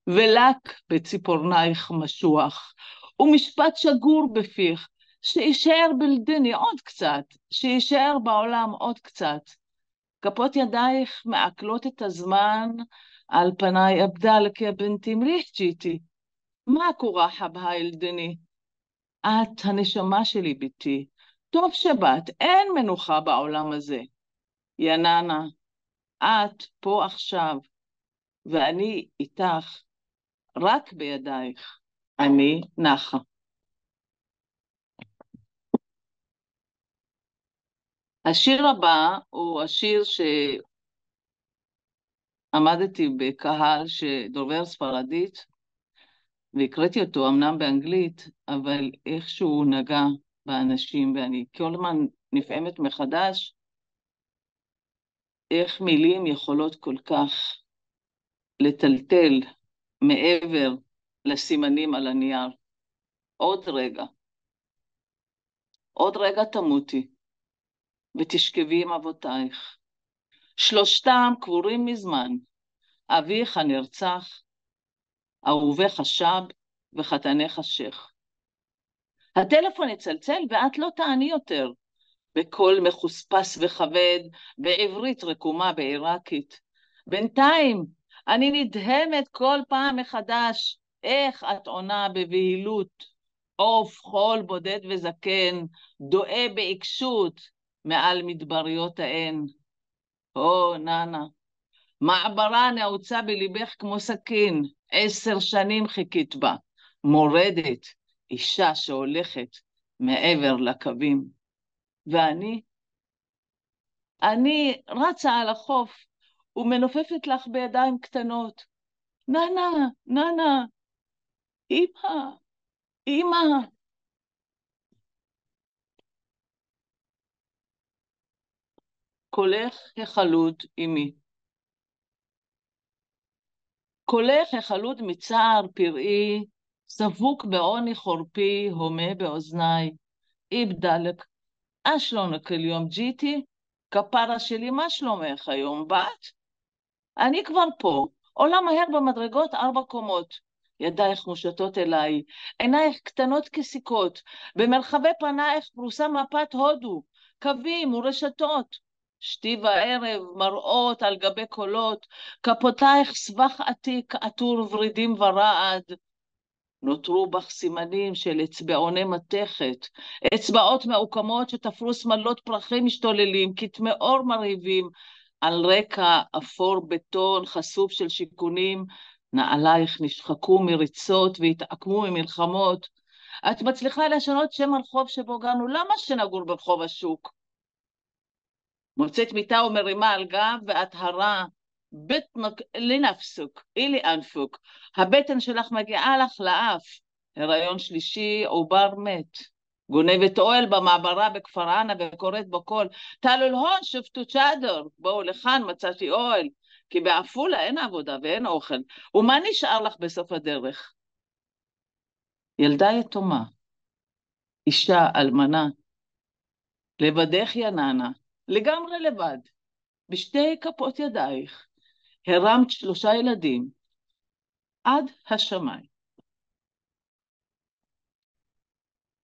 ולק בציפורנייך משוח, ומשפט שגור בפיך, שישאר בלדני עוד קצת, שישאר בעולם עוד קצת. כפות ידייך מעכלות את הזמן על פניי, אבדלק יא בנתי, מריח ג'יתי, מה קורה חבהה ילדני? את הנשמה שלי ביתי, טוב שבאת, אין מנוחה בעולם הזה. יננה, את פה עכשיו, ואני איתך, רק בידייך. אני נחה. השיר הבא הוא השיר שעמדתי בקהל שדובר ספרדית, והקראתי אותו אמנם באנגלית, אבל איכשהו הוא נגע באנשים, ואני כל הזמן נפעמת מחדש, איך מילים יכולות כל כך לטלטל מעבר לסימנים על הנייר. עוד רגע תמותי, ותשכבי עם אבותייך. שלושתם קבורים מזמן, אביך הנרצח, אהובך השב וחתנך השייח. הטלפון יצלצל ואת לא תעני יותר, בקול מחוספס וכבד, בעברית רקומה בעיראקית. בינתיים אני נדהמת כל פעם מחדש, איך את עונה בבהילות, עוף חול בודד וזקן, דואה בעיקשות מעל מדבריות האין. או ננה, מעברה נעוצה בליבך כמו סכין, 10 שנים חיכית בה, מורדת, אישה שהולכת מעבר לקווים. ואני רצה על החוף ומנופפת לך בידיים קטנות. ננה, ננה, אמא, אמא. קולך החלוד אמי. קולך החלוד מצער פראי, סבוק בעוני חורפי, הומה באוזניי. איבדלק, אשלונק אליום ג'יטי, כפרה שלי, מה שלומך היום, בת? אני כבר פה, עולה מהר במדרגות 4 קומות. ידייך מושטות אליי, עינייך קטנות כסיכות, במרחבי פנייך פרוסה מפת הודו, קווים ורשתות. שתי וערב מראות על גבי קולות, כפותייך סבך עתיק עטור ורידים ורעד. נותרו בך סימנים של אצבעוני מתכת, אצבעות מעוקמות שתפרו שמלות פרחים משתוללים, כתמי אור מרהיבים, על רקע אפור בטון חשוף של שיכונים. נעלייך נשחקו מריצות והתעקמו ממלחמות. את מצליחה לשנות שם הרחוב שבו גרנו, למה שנגור ברחוב השוק? מוצאת מיטה ומרימה על גב, ואת הרה, בטנק לנפסוק, אילי אנפוק, הבטן שלך מגיעה לך לאף, הריון שלישי, עובר מת. גונבת אוהל במעברה בכפר ענה וקוראת בקול, תעלו להון שפטו צ'אדר, בואו לכאן מצאתי אוהל, כי בעפולה אין עבודה ואין אוכל, ומה נשאר לך בסוף הדרך? ילדה יתומה, אישה אלמנה, לבדך יננה, לגמרי לבד, בשתי כפות ידייך, הרמת 3 ילדים, עד השמיים.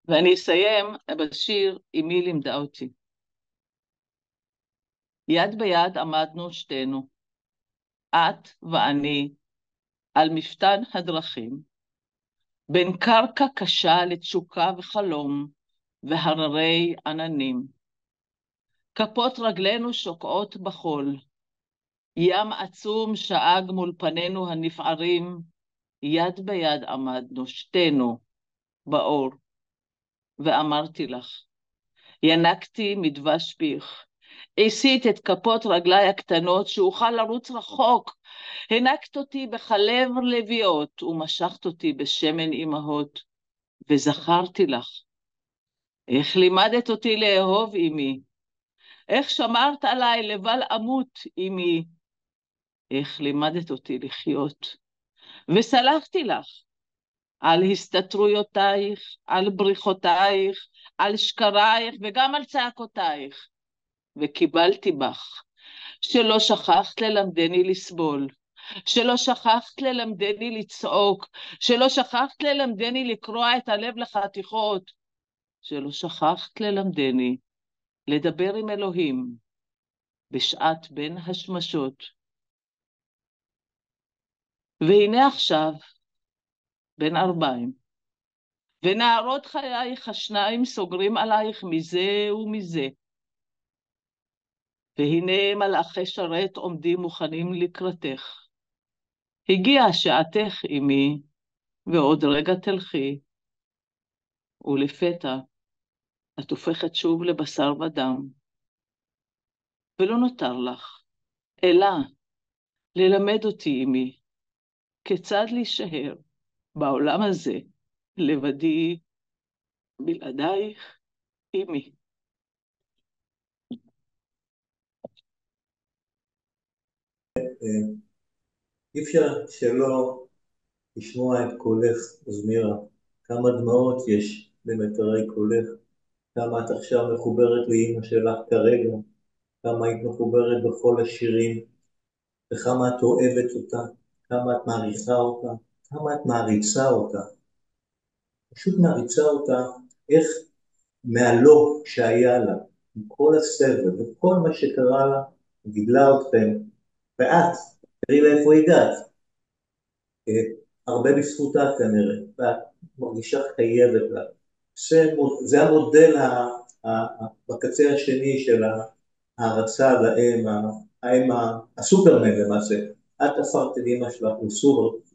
ואני אסיים בשיר אמי לימדה אותי. יד ביד עמדנו שתינו, את ואני, על מפתן הדרכים, בין קרקע קשה לתשוקה וחלום, והררי עננים. כפות רגלינו שוקעות בחול, ים עצום שאג מול פנינו הנפערים, יד ביד עמדנו שתינו באור, ואמרתי לך, ינקתי מדבש פיך, עשית את כפות רגליי הקטנות שאוכל לרוץ רחוק, הנקת אותי בחלב לביאות ומשכת אותי בשמן אמהות, וזכרתי לך. איך לימדת אותי לאהוב אמי, איך שמרת עליי לבל אמות אמי, איך לימדת אותי לחיות, וסלחתי לך על הסתתרויותייך, על בריחותייך, על שקרייך וגם על צעקותייך, וקיבלתי בך, שלא שכחת ללמדני לסבול, שלא שכחת ללמדני לצעוק, שלא שכחת ללמדני לקרוע את הלב לחתיכות, שלא שכחת ללמדני לדבר עם אלוהים בשעת בין השמשות. והנה עכשיו, בן 40. ונערות חייך השניים סוגרים עלייך מזה ומזה. והנה מלאכי שרת עומדים מוכנים לקראתך. הגיעה שעתך, אמי, ועוד רגע תלכי. ולפתע את הופכת שוב לבשר ודם. ולא נותר לך, אלא ללמד אותי, אמי, כיצד להישאר בעולם הזה, לבדי, בלעדייך, אמי. אי אפשר שלא לשמוע את קולך, זמירה. כמה דמעות יש במטרי קולך, כמה את עכשיו מחוברת לאמא שלך כרגע, כמה היית מחוברת בכל השירים, וכמה את אוהבת אותה, כמה את מעריכה אותה, כמה את מעריצה אותה. פשוט מעריצה אותה, איך מהלא שהיה לה, עם כל הסבל וכל מה שקרה לה, גידלה אתכם, ואת, תראי לאיפה הגעת. הרבה בזכותה כנראה, ואת מרגישה חייבת לה. זה המודל בקצה השני של הערצה לאם, האם הסופרמן למעשה. את הפכת את אמא שלך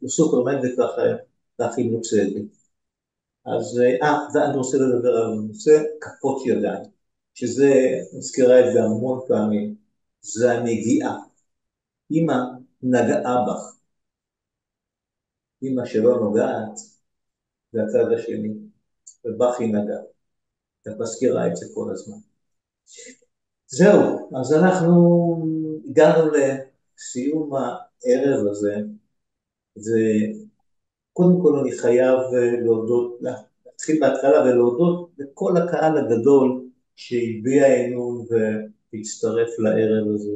לסופרמן וכך היא מוצדת. אז, ואני רוצה לדבר על נושא כפות ידיים, שזה, מזכירה את זה המון פעמים, זה הנגיעה. אמא נגעה בך, אמא שלא נוגעת, זה הצד השני, ובך היא נגעה. את מזכירה את זה כל הזמן. זהו, אז אנחנו הגענו לסיום הערב הזה, וקודם כל אני חייב להודות, להתחיל בהתחלה ולהודות לכל הקהל הגדול שהביע אמון והצטרף לערב הזה.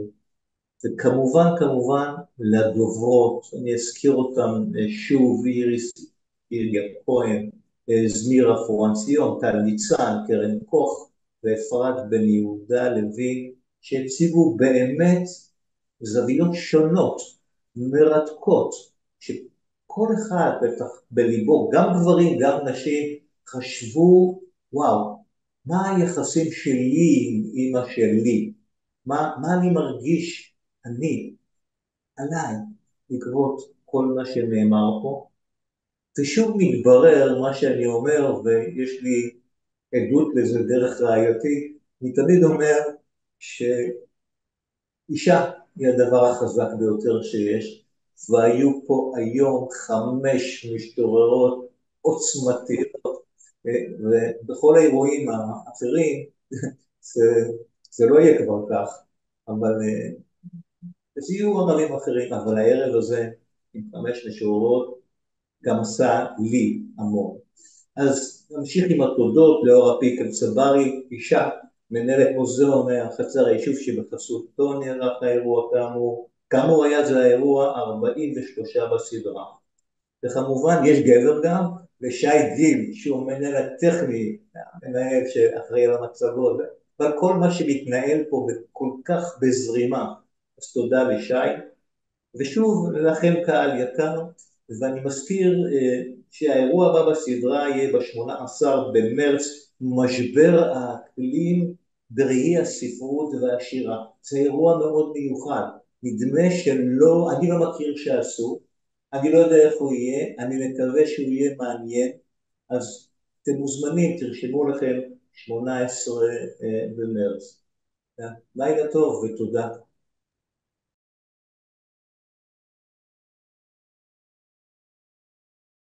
וכמובן לדוברות, אני אזכיר אותם שוב, איריס כהן, זמירה פורנציון, טל ניצן, קרן קוך ואפרת בן יהודה לוי, שהציגו באמת זוויות שונות, מרתקות, שכל אחד בטח בליבו, גם גברים, גם נשים, חשבו, וואו, מה היחסים שלי עם אמא שלי? מה אני מרגיש אני, עליי, בעקבות כל מה שנאמר פה? ושוב מתברר מה שאני אומר, ויש לי עדות לזה דרך רעייתי, אני תמיד אומר שאישה היא הדבר החזק ביותר שיש, והיו פה היום 5 משתוררות עוצמתיות, ובכל האירועים האחרים זה לא יהיה כבר כך, אבל זה יהיו ערבים אחרים, אבל הערב הזה עם 5 משוררות גם עשה לי המון. אז נמשיך עם התודות. לאורה פיקל צברי, אישה, מנהלת מוזיאון חצר היישוב שבחסותו נערך האירוע, כאמור היה זה האירוע 43 בסדרה. וכמובן יש גבר גם, ושי גיל שהוא מנהל הטכני, מנהל שאחראי על המצגות, אבל כל מה שמתנהל פה כל כך בזרימה, אז תודה לשי. ושוב לכם קהל יקר, ואני מזכיר שהאירוע הבא בסדרה יהיה ב-18 במרץ, משבר האקלים בראי הספרות והשירה. זה אירוע מאוד מיוחד, נדמה שלא, אני לא מכיר שעשו, אני לא יודע איך הוא יהיה, אני מקווה שהוא יהיה מעניין, אז אתם מוזמנים, תרשמו לכם 18 במרץ. לילה טוב ותודה.